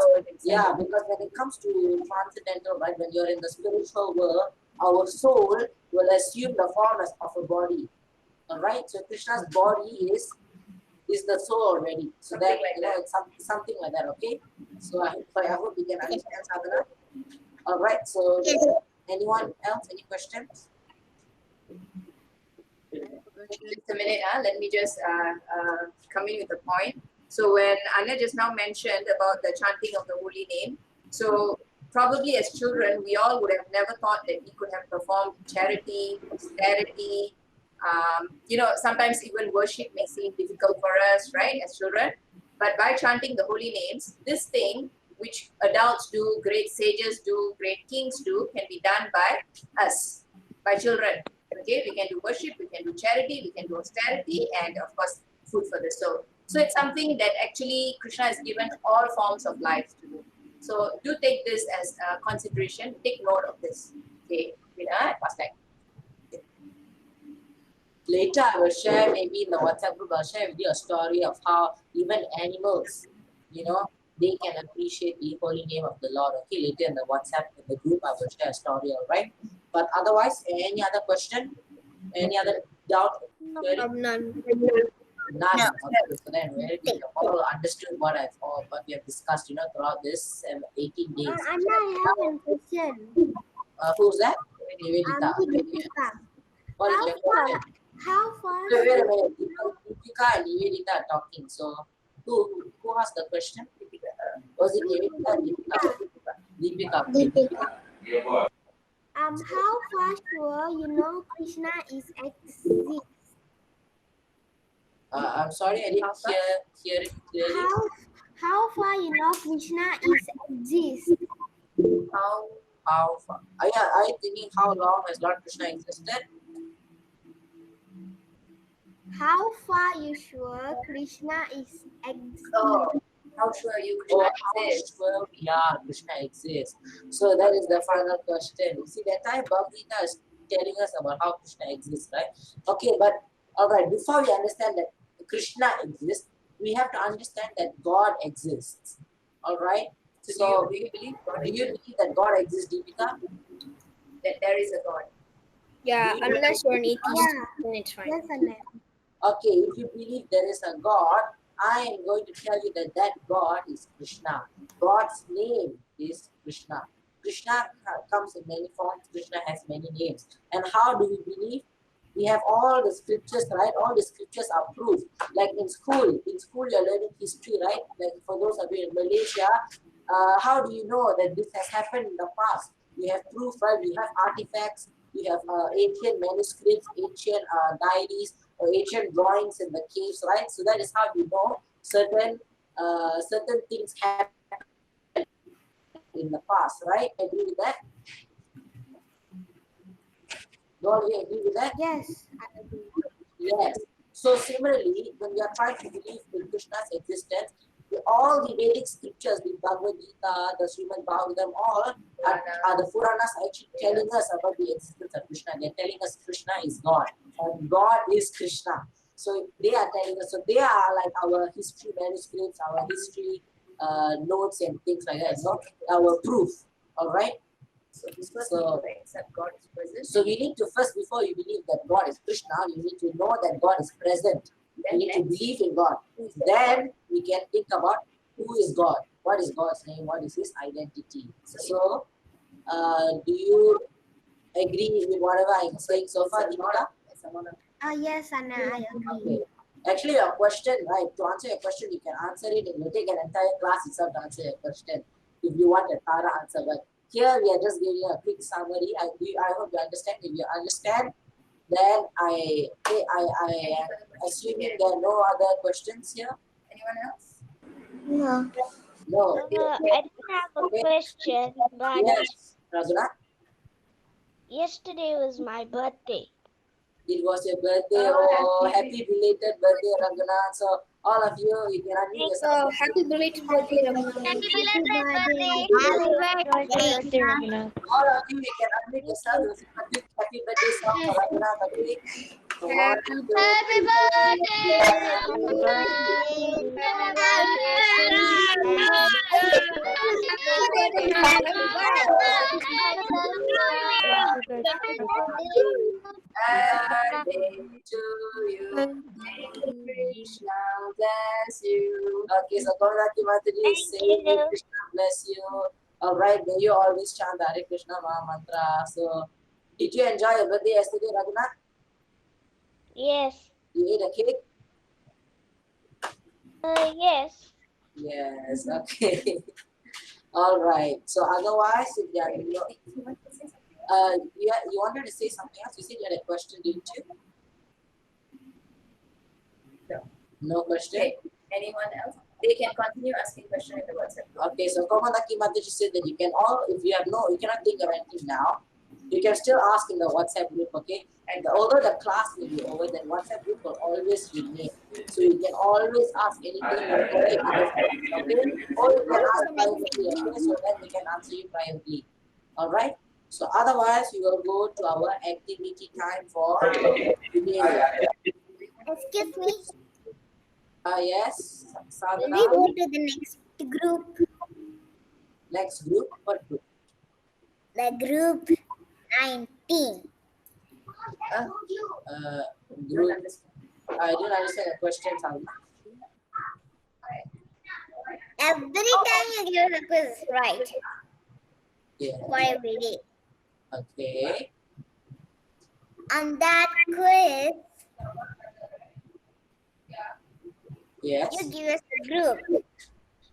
when it comes to transcendental, right, when you're in the spiritual world, our soul will assume the form of a body. Alright, so Krishna's body is the soul already. So that it's something like that, okay? So I hope you can understand, Sadhana. Alright, so anyone else, any questions? Just a minute, let me just come in with a point. So when Anna just now mentioned about the chanting of the holy name, so probably as children, we all would have never thought that we could have performed charity, austerity. Sometimes even worship may seem difficult for us, right, as children. But by chanting the holy names, this thing which adults do, great sages do, great kings do, can be done by us, by children. Okay, we can do worship, we can do charity, we can do austerity, and of course, food for the soul. So it's something that actually Krishna has given all forms of life to do. So do take this as a consideration. Take note of this. Okay, pass back. Later, I will share maybe in the WhatsApp group. I'll share with you a story of how even animals, they can appreciate the holy name of the Lord. Okay, later in the WhatsApp in the group, I will share a story. All right. But otherwise, any other question? Any other doubt? None. None. Okay, so then we all understood what we have discussed, throughout this 18 days. Anna, I have a question. Who's that? Nivedita. Deepika. What is How your far? question? How far? Wait a minute. Deepika and Nivedita are talking. So who asked the question? Was it Nivedita? Deepika. How far sure Krishna is exist? I'm sorry, I didn't hear it clearly. How far Krishna is exist? How far? Are you thinking how long has Lord Krishna existed? How far you sure Krishna is exist? Oh, how sure are you Krishna exists? Sure we are Krishna exists. So that is the final question. You see, that time Bhagavad Gita is telling us about how Krishna exists, right? Okay, but all right, before we understand that Krishna exists, we have to understand that God exists. All right. So do you believe that God exists, Deepika? that there is a God? Yeah, unless you're an atheist, Yeah. then it's fine. Yes, Anna. Okay, if you believe there is a God, I am going to tell you that God is Krishna. God's name is Krishna. Krishna comes in many forms. Krishna has many names. And how do we believe? We have all the scriptures, right? All the scriptures are proof. Like in school you're learning history, right? Like for those of you in Malaysia, how do you know that this has happened in the past? We have proof, right? We have artifacts. We have ancient manuscripts, ancient diaries, or ancient drawings in the caves, right? So that is how we know certain things happened in the past, right? Agree with that? Do all of you agree with that? Yes, I agree. Yes. So similarly, when we are trying to believe in Krishna's existence, all the Vedic scriptures, the Bhagavad Gita, the Srimad Bhagavatam, all are the Puranas actually telling us about the existence of Krishna. They're telling us Krishna is God and God is Krishna. So they are telling us, so they are like our history manuscripts, our history notes and things like that, our proof. All right. So this first accept God is present. So we need to first, before you believe that God is Krishna, you need to know that God is present. You need to believe in God. Then we can think about who is God, what is God's name, what is His identity. So, do you agree with whatever I'm saying so far, Deepika? Yes, Anna, I agree. Okay. Actually, your question, right? To answer your question, you can answer it, and you take an entire class itself to answer your question if you want a thorough answer. But here we are just giving you a quick summary. I hope you understand. If you understand, then I assuming there are no other questions here. Anyone else? No. No. I don't have a question, but Yes, Raghunath. yesterday was my birthday. It was your birthday. Oh, happy belated birthday, Raghunath. So all of you, you can unmute yourself. Happy belated birthday, Ramana. Happy belated birthday! Birthday, Raghunath. All of you, you can unmute yourself. We'll sing a quick happy birthday song for Raghunath. Okay. So one, two, Happy birthday to you. Krishna bless you. Okay, so Gauraki Mataji is saying you. Krishna bless you. All right, may you always chant the Hare Krishna Maha Mantra. So, did you enjoy your birthday yesterday, Raghunath? Yes. You ate a cake? Yes. Yes, okay. All right. So otherwise, if there are you wanted to say something else? You said you had a question, didn't you? No. No question. Okay. Anyone else? They can continue asking questions in the WhatsApp group. Okay. So Komadaki Mataji said that you can all, if you cannot think of anything now, you can still ask in the WhatsApp group. Okay. And although the class will be over, then WhatsApp group will always remain. So you can always ask anything you want to okay? Or you can ask privately, okay? So then we can answer you privately. All right. So otherwise, we will go to our activity time for today. Excuse me. Yes, Will Sadhana. we go to the next group? Next group, what group? The group 19. Group. I don't understand the question, Sadhana. Every time you give the quiz right Yeah. for every day. Okay. On that quiz, Yes. you give us a group.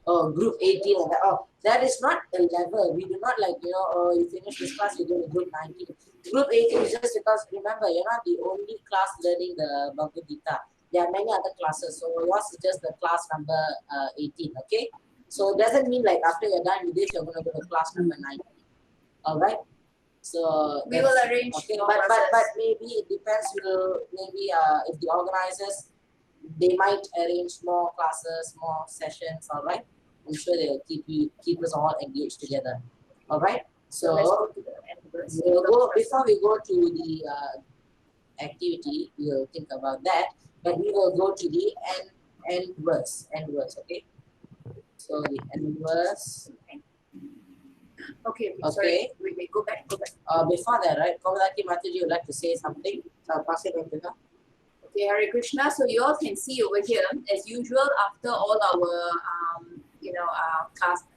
Oh, group 18. Oh, that is not a level. We do not oh, you finish this class, you go to group 19. Group 18 is just because, remember, you're not the only class learning the Bhagavad Gita. There are many other classes. So yours is just the class number 18, okay? So it doesn't mean like after you're done with this, you're going to go to class number 19. All right? So We will arrange okay, more but classes. maybe it depends. Maybe if the organizers, they might arrange more classes, more sessions. All right, I'm sure they'll keep us all engaged together. All right. So we'll go before we go to the activity. We'll think about that, but we will go to the end verse. Okay. So the end verse. Okay. Okay. Sorry. We go back. Before that, right? Komadaki Mataji would like to say something. So I'll pass it on to her. Okay, Hare Krishna. So you all can see over here, as usual, after all our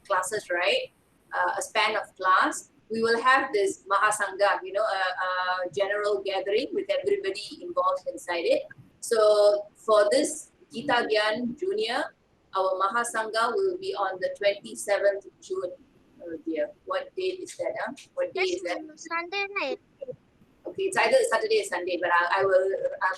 classes, right? A span of class, we will have this Mahasangha, a general gathering with everybody involved inside it. So for this Gita Gyan Junior, our Mahasangha will be on the 27th June. Oh dear, what date is that? What day is that? Sunday night. Okay, it's either Saturday or Sunday, but I'll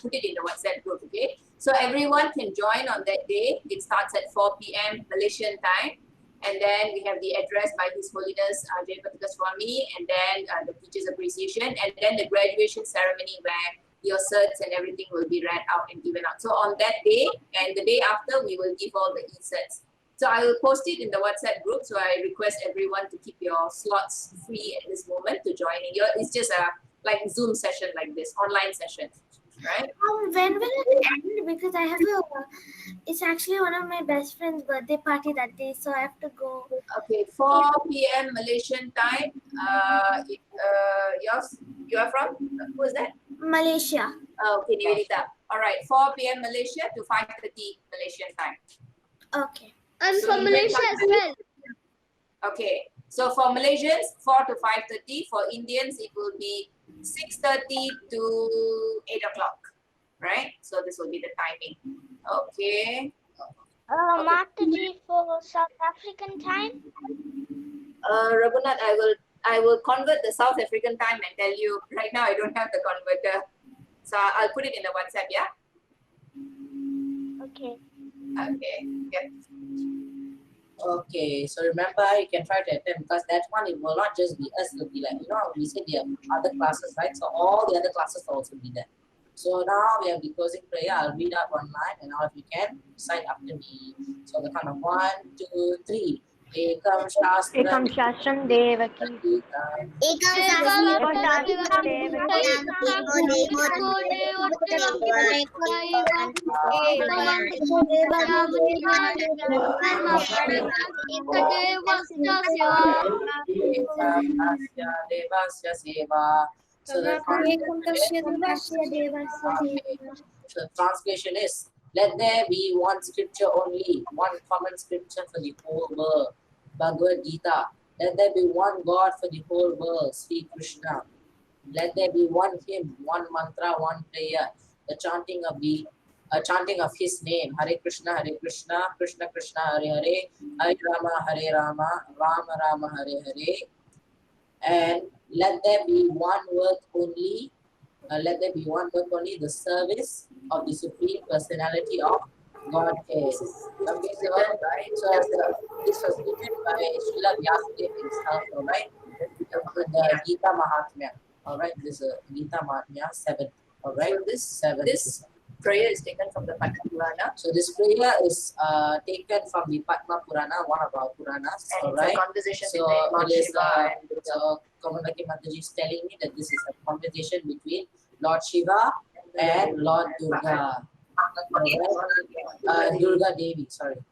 put it in the WhatsApp group, okay? So everyone can join on that day. It starts at 4 p.m. Malaysian time. And then we have the address by His Holiness Jayapatika Swami, and then the Teachers Appreciation, and then the graduation ceremony where your certs and everything will be read out and given out. So on that day and the day after, we will give all the e-certs. So I will post it in the WhatsApp group. So I request everyone to keep your slots free at this moment to join in. It's just a like Zoom session like this, online session, right? When will it end? Because I have it's actually one of my best friend's birthday party that day, so I have to go. Okay, 4 p.m. Malaysian time. You are from? Who is that? Malaysia. Okay, Nivedita. All right, 4 p.m. Malaysia to 5:30 Malaysian time. Okay. And So for Malaysia as well. Okay, so for Malaysians, 4 to 5:30. For Indians, it will be 6:30 to 8 o'clock, right? So this will be the timing. Okay. Mataji for South African time. Raghunath, I will convert the South African time and tell you. Right now, I don't have the converter, so I'll put it in the WhatsApp. Yeah. Okay. Okay. Yeah. Okay, so remember, you can try to attend because that one, it will not just be us, it will be like, we said there are other classes, right? So all the other classes will also be there. So now we have the closing prayer. I'll read out one line, and now if you can, recite after me. So the count of 1, 2, 3. Ekam Ekam Shastram Shastram Devaki. Devasya Seva. So the translation is, let there be one scripture only, one common scripture for the whole world, Bhagavad Gita. Let there be one God for the whole world, Sri Krishna. Let there be one hymn, one mantra, one prayer, the chanting of the chanting of his name. Hare Krishna, Krishna Krishna, Hare Hare, Hare Rama, Rama Rama, Hare Hare. And let there be one work only. Let there be one work only, the service of the Supreme Personality of Godhead. Okay, so this was written by Srila Vyasadeva himself, alright? The Gita Mahatmya. Alright, this is Gita Mahatmya 7. Alright, So this prayer is taken from the Padma Purana. So this prayer is taken from the Padma Purana, one of our Puranas. And alright? it's a conversation So between Lord it is, Shiva and Durga. so Kamalaki Mataji is telling me that this is a conversation between Lord Shiva and Lord Durga. Durga Devi, sorry.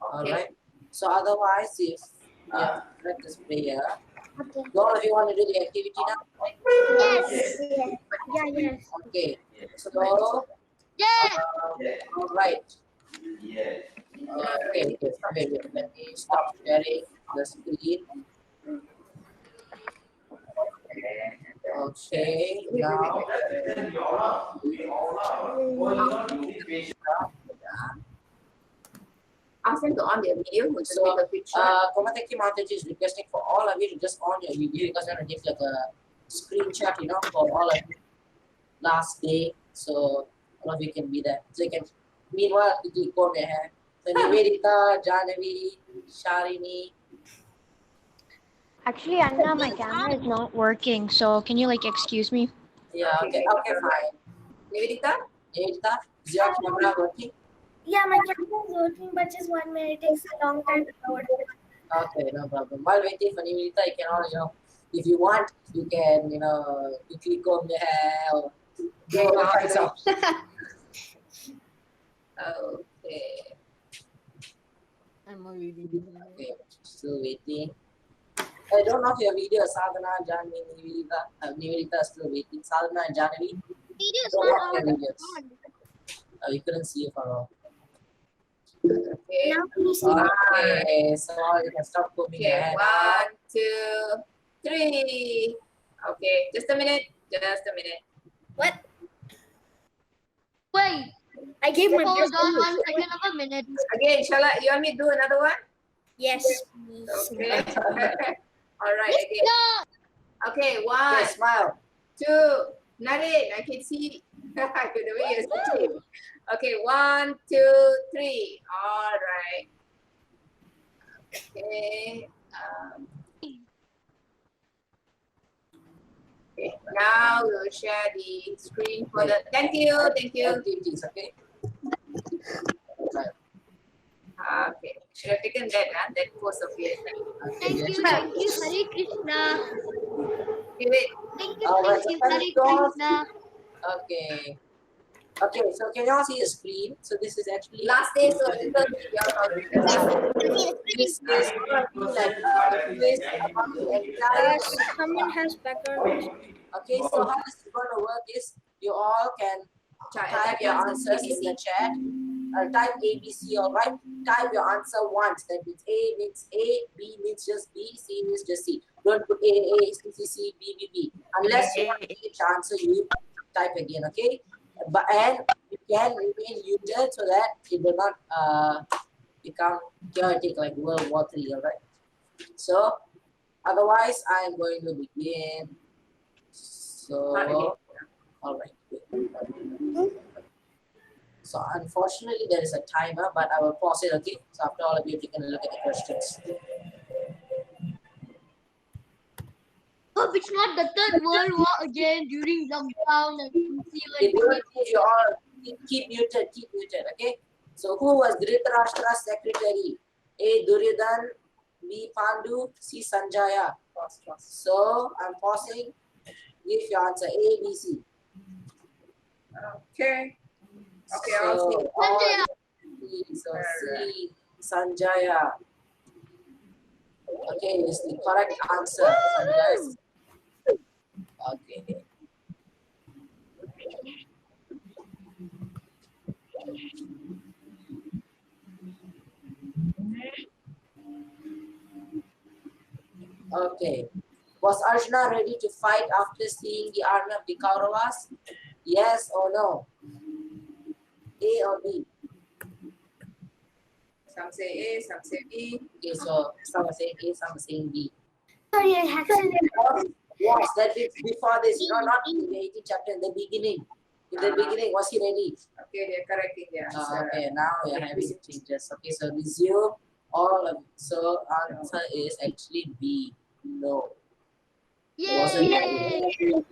Alright. So otherwise, if read this prayer, all of you want to do the activity now? Yes. Yes. Okay. So, Yes. all right. Okay. Wait. Let me stop sharing the screen. Okay. Now. Ask them to on their video, which is take a picture. Komataki Mataji is requesting for all of you to just on your video because I'm going to take like a screenshot, for all of you last day. So all of you can be there. So you can, meanwhile, quickly comb your hair. So Nivedita, Janavi, Sharini. Actually, Anna, my camera is not working. So can you excuse me? Yeah, okay, fine. Nivedita, is your camera working? Yeah, my camera is working, but just 1 minute. It takes a long time to load. Okay, no problem. While waiting for Nivedita, you can all, if you want, you can, quickly comb your hair or do all kinds of. Okay. I'm already. Okay, still waiting. I don't know if your video, Sadhana, Janvi, Nivedita is still waiting. Sadhana and Janavi, Video is don't not watch your on. videos. We couldn't see you for all. Okay. Now can you see? Okay, so you can stop combing your Okay, hair. 1, 2, 3. Okay, just a minute. What? Wait. I gave my Hold best. on 1 second of a minute. Again, you want me to do another one? Yes. Okay. All right, again. Yeah. Okay, Okay, 1, smile. 2. Naren, I can see the way you're sitting. Okay, 1, 2, 3. All right. Okay. Okay. Now we'll share the screen for the. Thank you. Activities, okay? Okay. Should have taken that. That pose of yours. Thank you. Hare Krishna. Okay, wait. Thank you. All right, so Hare Krishna. Okay. Okay, so can you all see the screen? So this is actually Last day, so people this is going to be like quiz about the entire. Someone has background. Okay, so how this is going to work is you all can type your answers in the chat. Type ABC, all right? Type your answer once. That means A means A, B means just B, C means just C. Don't put A, C, C, B, B, B. Unless you want to change the answer, you type again, okay? And you can remain muted so that it will not become chaotic like World War III, all right? So, otherwise, I am going to begin. So, all right. So, unfortunately, there is a timer, but I will pause it, okay? So, after all of you taken a look at the questions. Hope it's not the Third World War again during lockdown and If you all keep muted, okay? So, who was Dhritarashtra's secretary? A. Duryodhan, B. Pandu, C. Sanjaya. So, I'm pausing. Give your answer A, B, C. Okay. Okay, I'll So, see. all so C. Sanjaya. Okay, is the correct answer. Sanjaya. Okay. Okay. Was Arjuna ready to fight after seeing the army of the Kauravas? Yes or no? A or B? Some say A, some say B. Okay, so some are saying A, some are saying B. Sorry, I actually. Was that before this, not in the 18th chapter, in the beginning. In the beginning, was he ready? Okay, they're correcting the answer. Okay, now we are having changes. Okay, so resume all of it. So answer is actually B. No. Wasn't Yay! ready.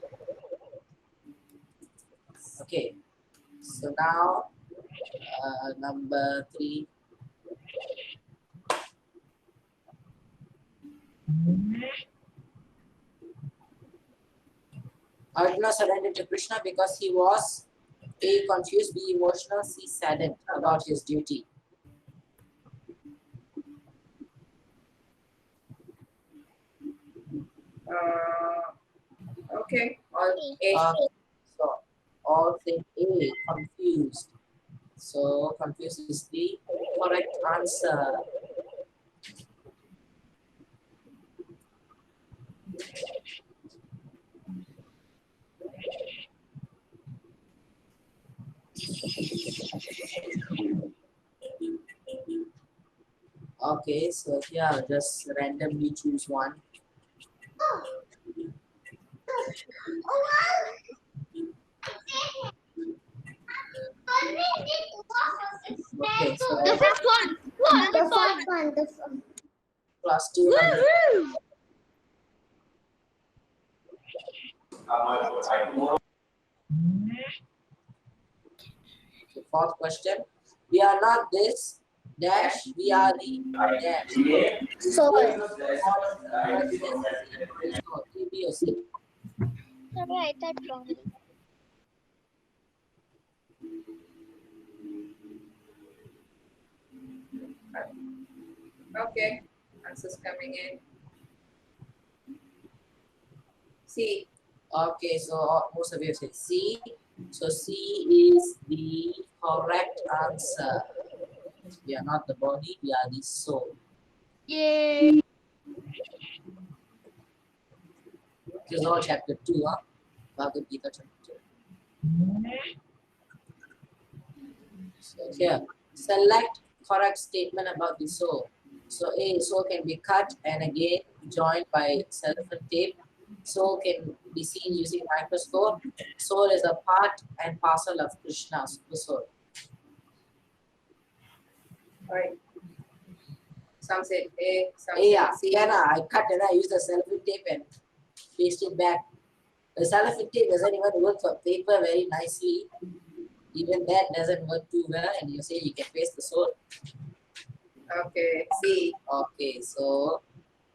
Okay. So now number 3. Arjuna surrendered to Krishna because he was A, confused, B, emotional, C, saddened about his duty. Okay, all A. So all think A, confused. So confused is the correct answer. Okay, so here I'll just randomly choose one. Okay, so The fifth one. The first one. plus 200. The fourth question. We are not this dash, we are the dash. So, So, A, B, or C? Sorry, I typed wrongly. Okay, answers coming in. C. Okay, so most of you said C. So C is the correct answer. We are not the body, we are the soul. Yay! This is all chapter 2, huh? Bhagavad Gita chapter 2. So here, select correct statement about the soul. So A, soul can be cut and again joined by cellophane tape. Soul can be seen using microscope. Soul is a part and parcel of Krishna, the soul. Right. Some say A, some Yeah, say C. I cut and I use the cellophane tape and paste it back. The cellophane tape doesn't even work for paper very nicely. Even that doesn't work too well, and you say you can paste the soul. Okay, C. Okay, so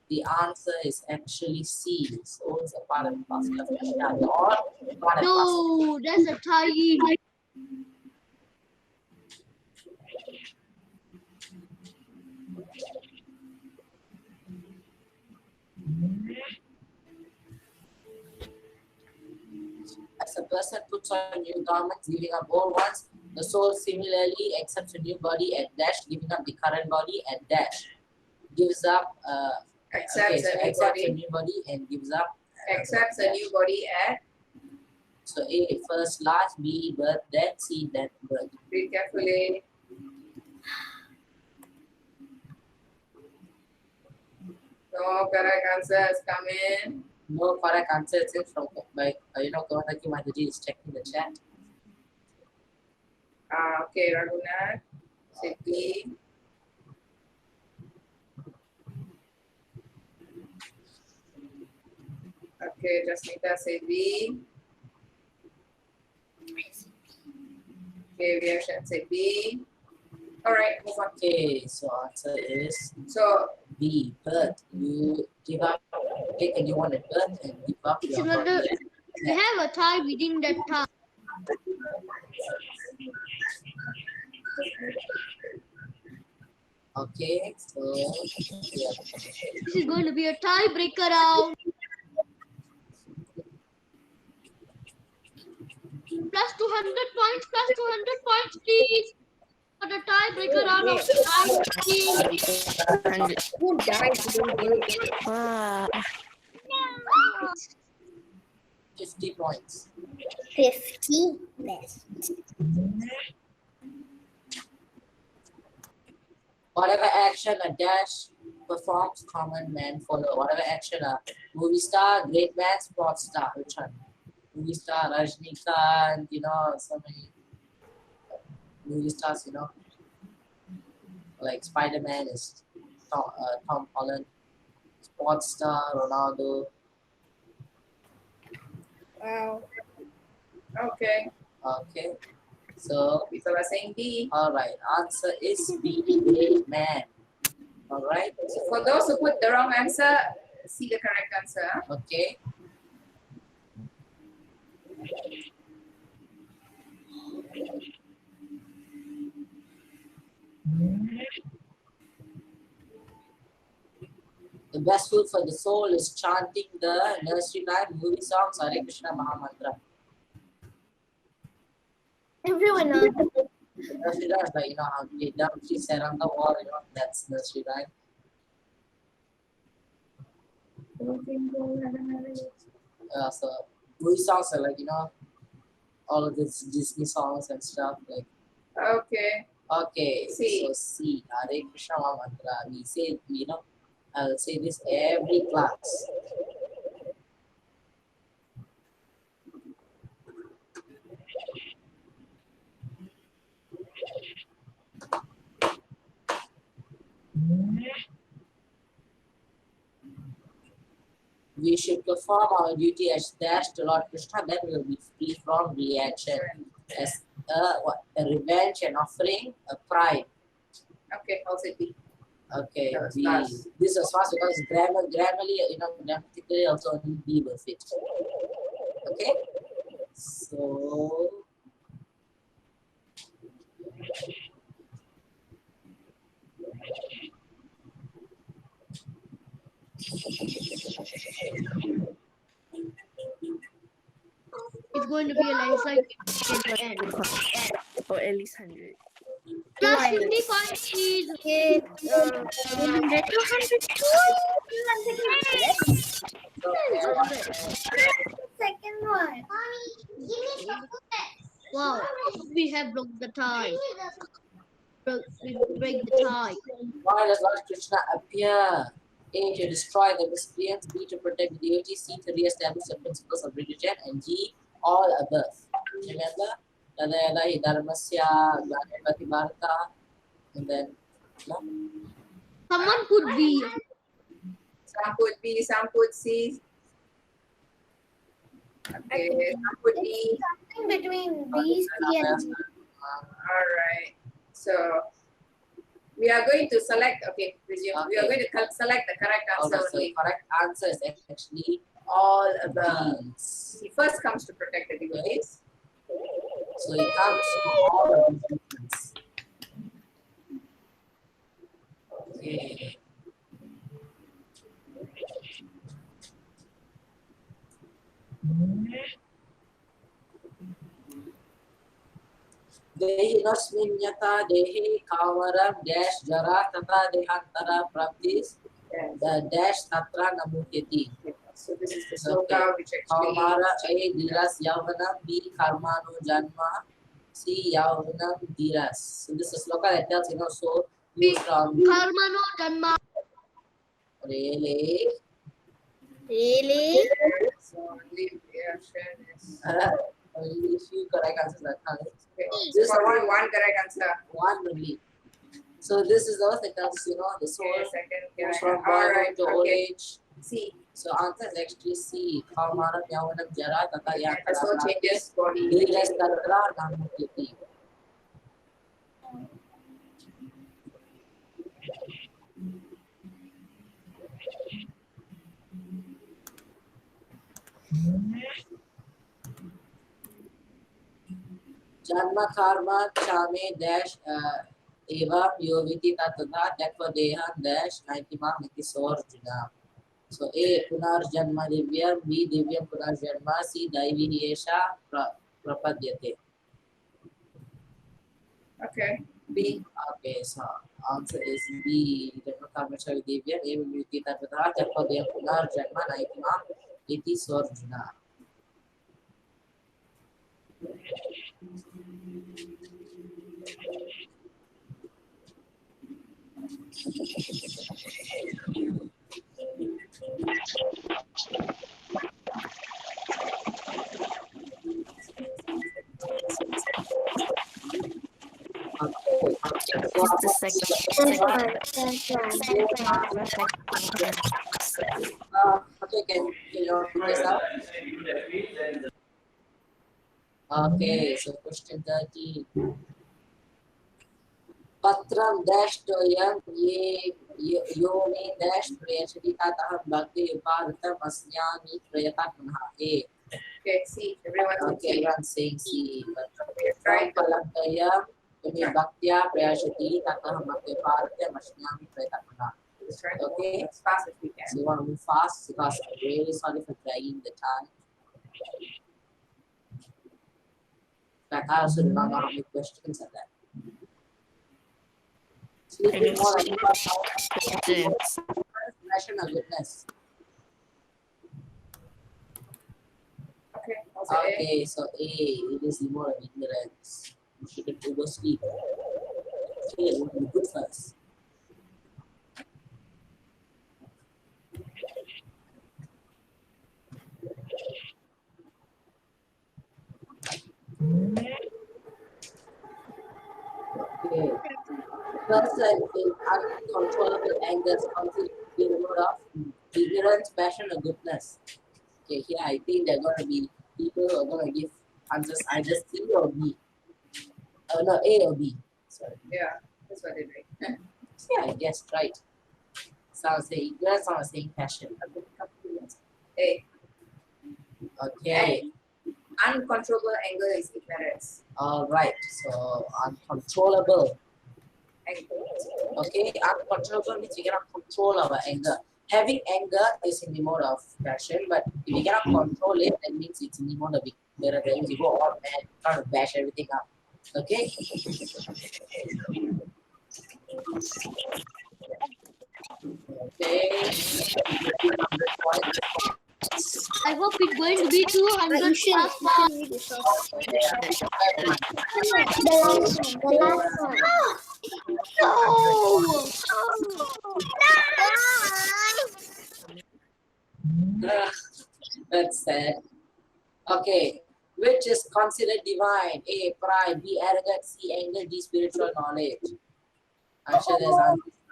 the answer is actually C. Soul is a part and parcel of Krishna. They're all part and parcel. No, that's a tie. As a person puts on new garments, giving up old ones, the soul similarly accepts a new body at dash, giving up the current body at dash. Gives up, Accepts accepts a new body and gives up. Accepts a new body at. So A, first large, B, birth, then C, then birth. Read carefully. No correct answers come in. No correct answer is from by Kawataki Mataji is checking the chat. Okay, Raghunath. Say B. Okay, Jasmita say B. Okay, Vyashan say B. All right, move on. Okay, so answer is So B, birth. You give up, take a new one at birth and give up It's your another. body. We have a tie within that tie. Okay, so yeah. This is going to be a tiebreaker round. Plus 200 points, plus 200 points, please. For the tiebreaker round of And Who died? Who don't get it? ah, 50 points. 50 best. Whatever action a dash performs, common man follow. Whatever action a movie star, great man, sports star, which one? Movie star, Rajnikant, so many movie stars, like Spider-Man is Tom Holland, sports star, Ronaldo. Wow. Okay. Okay. So, People are saying B. alright, answer is B, great man. Alright, So for those who put the wrong answer, see the correct answer. okay. The best food for the soul is chanting the nursery rhyme, movie songs, Hare Krishna Mahamantra. Everyone knows. Nursery rhyme is like, how they dump trees around the wall, that's nursery rhyme. So movie songs are like, all of this Disney songs and stuff. Like, Okay. okay, C. so C, Hare Krishna Mantra. We say, I'll say this every class. We should perform our duty as dash to Lord Krishna, then we will be free from reaction. As a revenge, an offering, a pride. Okay, also B. Okay, That was B. fast. This was fast because grammarly, grammatically also only B will fit. Okay, so It's going to be a landslide again. Or at least 100. Plus 50 points, please. Okay, 100 to 102. Second one. Wow, we have broke the tie. We break the tie. why does Lord Krishna appear? A, to destroy the miscreants, B, to protect the deity, C, to re-establish the principles of religion, and G, all above. Remember? Yada yada hi dharmasya, gyanepati bharata, and then, no? Someone could be. Some put B, some put C. Okay, some put D. Something between B, C, and G. All right. So we are going to select. Okay, resume. We are going to select the correct answer Okay, so only. correct answer is actually All above. these. He first comes to protect the devotees. So it comes from all of these reasons. Okay. Dehinosmin yata dehi kavaram dash jara tata dehantara praptis the dash tatra namuhyati. So this is the sloka which actually. Kaumara A diras yavanam B karmano janma C yavanam diras. So this is sloka that tells so you from Karma no Janma. really Really? So only reaction is. only few correct answers are coming. Okay. This For one correct answer. one only. So this is also that tells the soul Okay, second goes correct. from All boyhood right. to old Okay. age. C. So answer is actually C. Kaumaram yavanam jara tata The soul yantara changes body. diras tatra namuhyati. Janma karma chame dash evam yoviti tatudha dakva dehan dash naitimam iti sorjuna. So A punar janma divyam, B divyam punar janma, C daivi esha prapadyate. Okay. B. Okay, so answer is B. Janma karma chame divyam, evam yoviti tatudha dakva dehan punar janma naitimam iti sorjuna. It's the second Okay, can you read this out? Okay, so question 13. Patram dash toyam yo me dash prayashati tataham bhakti upadhatam asnyami prayatatmana. Okay, see, everyone's Okay, everyone's saying C. Try to Patram toyam yo me bhaktya prayashati tataham bhakti upadhatam asnyami prayatatmana. just try to Okay. walk as fast as we So can. you want to move fast because I'm really sorry for dragging the time. But I also do not know how many questions are there. Sleeping more than passion or goodness. Okay, also A. Okay, so A, it is the more of ignorance. You shouldn't oversleep. Okay, it would be good first. Okay. Person in uncontrollable anger is considered to be the word of ignorance, passion, or goodness. Okay, here I think there are going to be people who are going to give answers either C or B. No, A or B. Sorry. Yeah, that's what they do. Yeah, I guessed right. So I was saying ignorance, I was saying passion. A. Okay. Uncontrollable anger is ignorance. All right. So uncontrollable. Anger. Okay. Uncontrollable means we cannot control our anger. Having anger is in the mode of passion, but if we cannot control it, that means it's in the mode of ignorance. That means you go all mad, try to bash everything up. Okay. Okay. I hope it's going to be 200 You should plus read this off. The last one. The last one. That's sad. Okay. Which is considered divine? A. Pride. B. Arrogance. C. Anger. D. Spiritual knowledge. I'm sure there's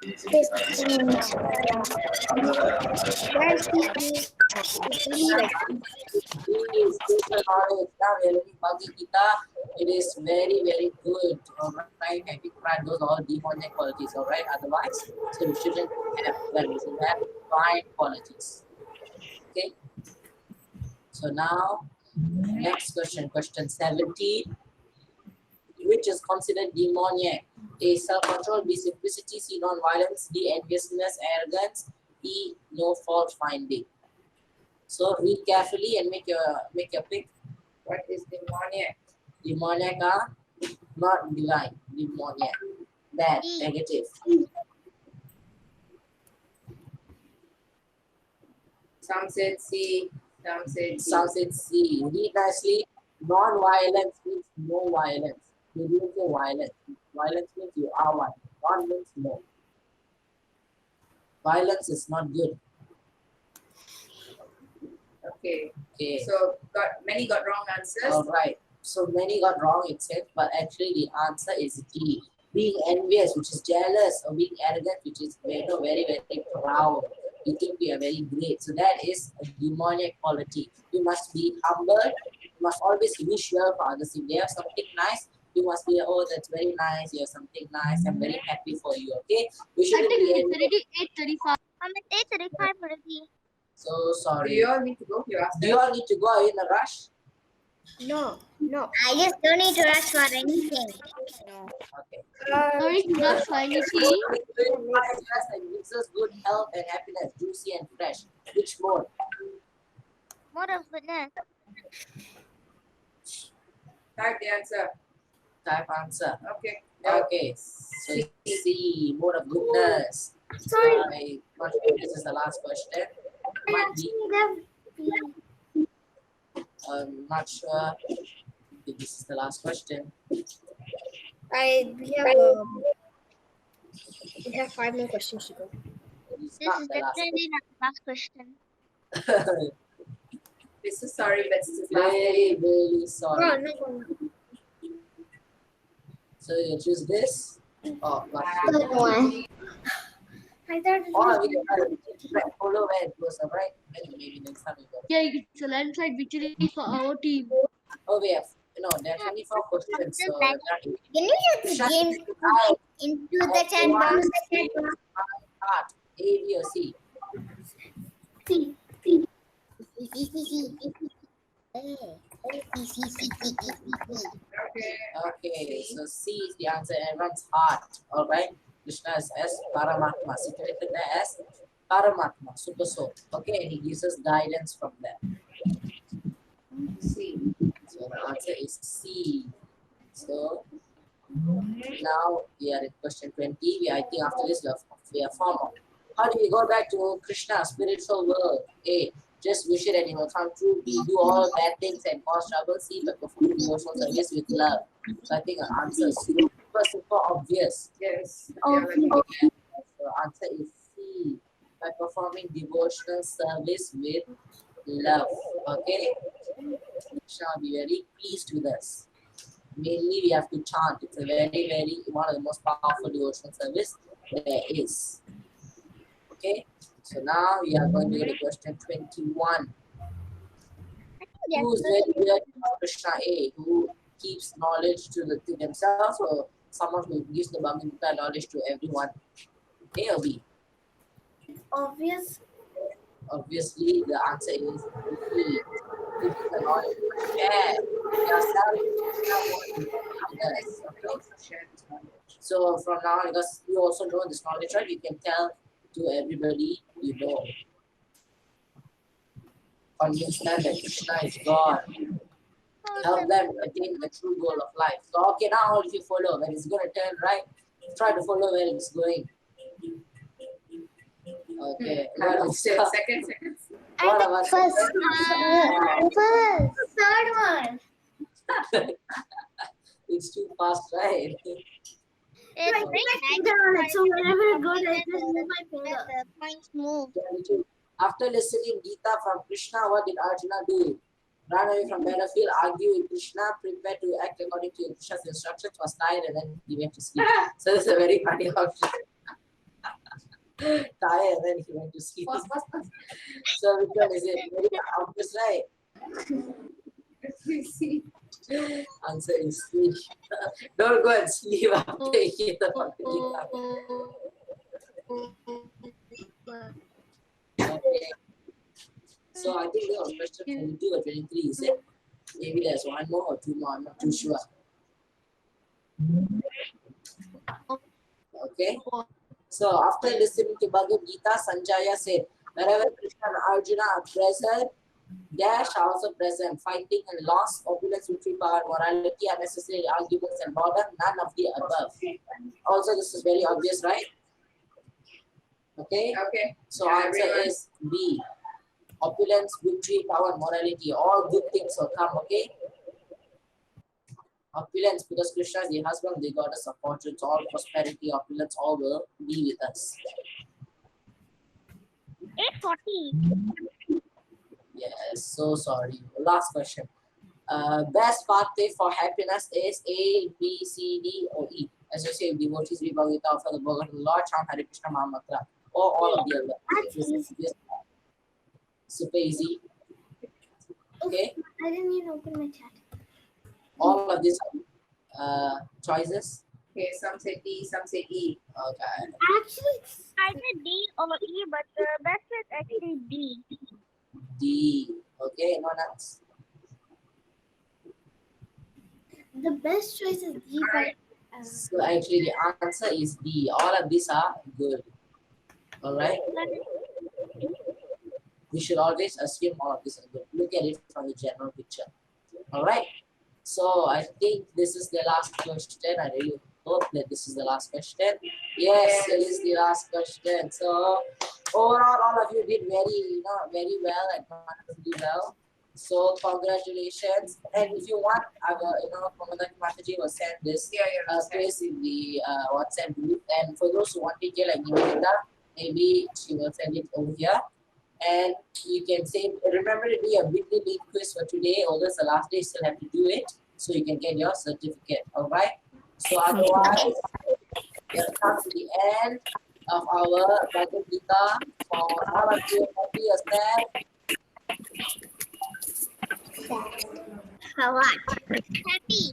It's really like spiritual knowledge. Now we are learning Bhagavad Gita. It is very, very good. Alright, having pride, those are all demonic qualities. Alright, otherwise, so we shouldn't have them. We should have divine qualities. Okay. So now, next question, question 17. Which is considered demoniac? A. Self-control. B. Simplicity. C. Non-violence. D. Enviousness, arrogance. E. No fault finding. So read carefully and make your pick. What is demoniac? Demoniac are not divine. Demoniac. Bad. D. Negative. Some said C. Some said D. Some said C. Read nicely. Non-violence means no violence. You didn't say violence. Violence means you are one. Non means no. Violence is not good. Okay. Okay. So many got wrong answers. All right. So many got wrong itself, but actually the answer is D. Being envious, which is jealous, or being arrogant, which is very, very proud. You think we are very great. So that is a demoniac quality. You must be humble. You must always wish well for others. If they have something nice, you must be, oh, that's very nice. You have something nice. I'm very happy for you. Okay. You I shouldn't think be it's envious. already 8:35. I'm at 8:35 already. So Do sorry. you all need to go? You asked Do you all need to go? Are you in a rush? no. I just don't need to rush for anything. Okay. Sorry to rush for anything. And gives us good health and happiness, juicy and fresh. Which mode? More of goodness. Type the answer. Type answer. Okay. Okay. So C, mode of goodness. Sorry. I'm not sure this is the last question. Might be. I'm not sure if this is the last question. We have 5 more questions to go. It's This not is the last definitely not the last question. question. This is sorry, but this is last. Very, very sorry. No. So you choose this. Oh, plus. Third one. I thought it All was of you can follow where it goes, alright? Maybe next time you go. Yeah, it's a landslide victory for our team. Oh, we have, there are 24 questions. So, Can you use the game into the chat box? heart, A, B, or C? C. Okay, so C is the answer. Everyone's heart. All right. Krishna is as Paramatma, situated there as Paramatma, super soul. Okay, and he gives us guidance from there. C. So the answer is C. So now we are in question 20. I think after this we are formal. How do we go back to Krishna, spiritual world? A. Just wish it and it will come true. B. Do all bad things and cause trouble. C. But perform devotional service with love. So I think our answer is super obvious. Yes. So answer is C. By performing devotional service with love. Okay. Krishna will be very pleased with us. Mainly we have to chant. It's a very one of the most powerful devotional service there is. Okay, so now we are going to go to question 21. Who is very dear to Krishna? A. Who keeps knowledge to themselves, or someone who gives the Bhagavad Gita knowledge to everyone? A or B? Obvious. Obviously, the answer is B. Keeping the knowledge to share yourself with others. Okay? So from now, because you also know this knowledge, right? You can tell to everybody you know. Understand that Krishna is God. Help them attain the true goal of life. So okay, now if you follow, when it's going to turn right, try to follow where it's going. Okay. Second. What about First. Third one. It's too fast, right? It's I very finger on it, so whenever it goes, I just move my finger. the points move. After listening Gita from Krishna, what did Arjuna do? Ran away from battlefield, argue with Krishna, prepare to act according to Krishna's instructions, was tired, and then he went to sleep. So this is a very funny option. Tired, and then he went to sleep. So which one is it? Very obvious, right? Answer is C. Don't go and sleep after you hear the Gita. Okay. So I think there was question 22 or 23, is it? Maybe there's one more or two more, I'm not too sure. Okay. So after listening to Bhagavad Gita, Sanjaya said, wherever Krishna and Arjuna are present, there shall also present fighting and loss, opulence, victory, power, morality, unnecessary arguments and boredom, none of the above. Also, this is very obvious, right? Okay. So answer is B. Opulence, victory, power, morality, all good things will come, okay? Opulence, because Krishna is the husband, the goddess of fortunes, all prosperity, opulence, all will be with us. 840. Yes, so sorry. Last question. Best pathway for happiness is A, B, C, D, or E. Associate with devotees, read Bhagavad Gita, offer the Bhagavad of the Lord, chant Hare Krishna Mahamantra, or all of the above. Yes. Super easy. Okay. I didn't even open my chat. All of these choices. Okay, some say D, some say E. Okay. Actually, Either D or E, but the best is actually D. D. Okay, no else. the best choice is D, but So actually the answer is D. All of these are good. Alright. We should always assume all of these are good. Look at it from the general picture. Alright. So I think this is the last question. I really hope that this is the last question. Yes, it is the last question. So overall, all of you did very well and wonderfully well. So congratulations. And if you want, I will, Komadaki Mataji will send this place in the WhatsApp group. And for those who want to get like Nivedita, maybe she will send it over here. And you can say, remember to do your weekly lead quiz for today, although it's the last day, you still have to do it so you can get your certificate. All right. So otherwise, we have come to the end of our Bhagavad Gita. For all of you, happy or sad? For what? Happy.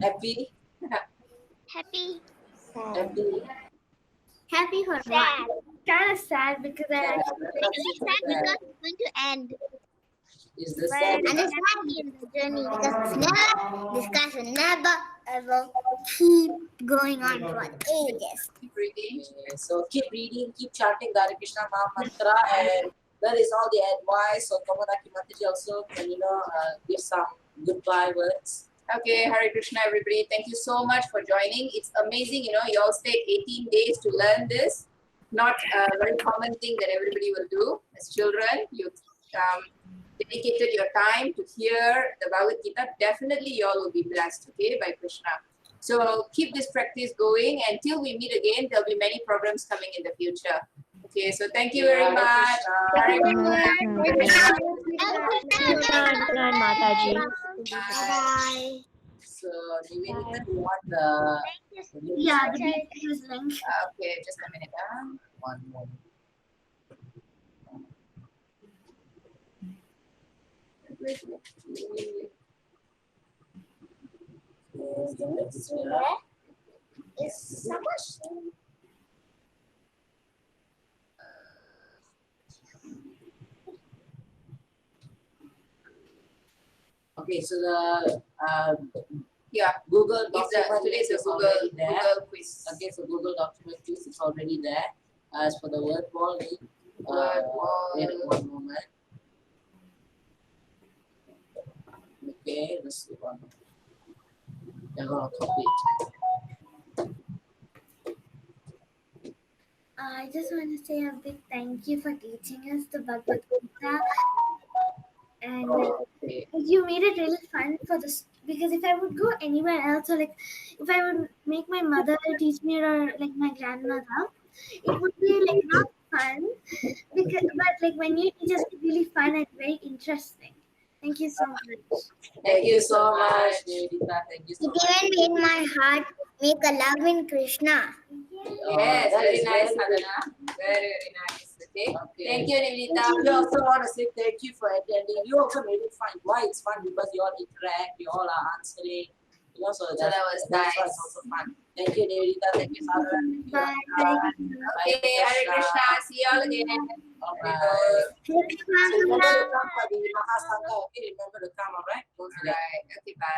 Happy? Happy. Happy? Happy for Sad. what? Kind of sad because I Sad. actually Happy sad because it's going to end. Is the But sad? And it's happy in the journey. because this class will never ever keep going on for ages. Keep reading. Okay, so keep reading, keep chanting the Hare Krishna Maha Mantra, and that is all the advice. So Kamadaki Mataji also can, give some goodbye words. Okay, Hare Krishna, everybody. Thank you so much for joining. It's amazing, you all stayed 18 days to learn this. Not a very common thing that everybody will do as children. You dedicated your time to hear the Bhagavad Gita. Definitely, you all will be blessed, okay, by Krishna. So keep this practice going. Until we meet again, there'll be many programs coming in the future. Okay, so thank you very Hare much. Krishna. Hare Krishna. Good, Mataji. Bye. So Nivedita, you want the Yeah, the BTS link. Okay, just a minute. one more. Is someone Okay, so the Yeah, Google today's document a is already there. Google quiz. Okay, so Google document quiz is already there. As for the word wall, wait one moment. Okay, let's see one. I'm gonna copy it. I just want to say a big thank you for teaching us the Bhagavad Gita, and Okay. you made it really fun for this. Because if I would go anywhere else, or like if I would make my mother teach me, or like my grandmother, it would be like not fun. But like when you teach us, it's really fun and very interesting. Thank you so much. Thank you so much, Nivedita. Thank you so It much. even made my heart make a love in Krishna. Yes, that very is nice, very good. Sadhana. Very nice. Okay. Okay. Thank you, Nivedita. We also want to say thank you for attending. You also made it fun. Why it's fun? Because you all interact, you all are answering. So that was that's why nice. it's also fun. Thank you, Nivedita. Thank you, Sadhana. Bye. Okay, Hare Krishna. See you all again. All Very right. good. So remember to come for the Mahasangha. Okay, remember to come, all right? Don't forget. Alright. Okay, bye.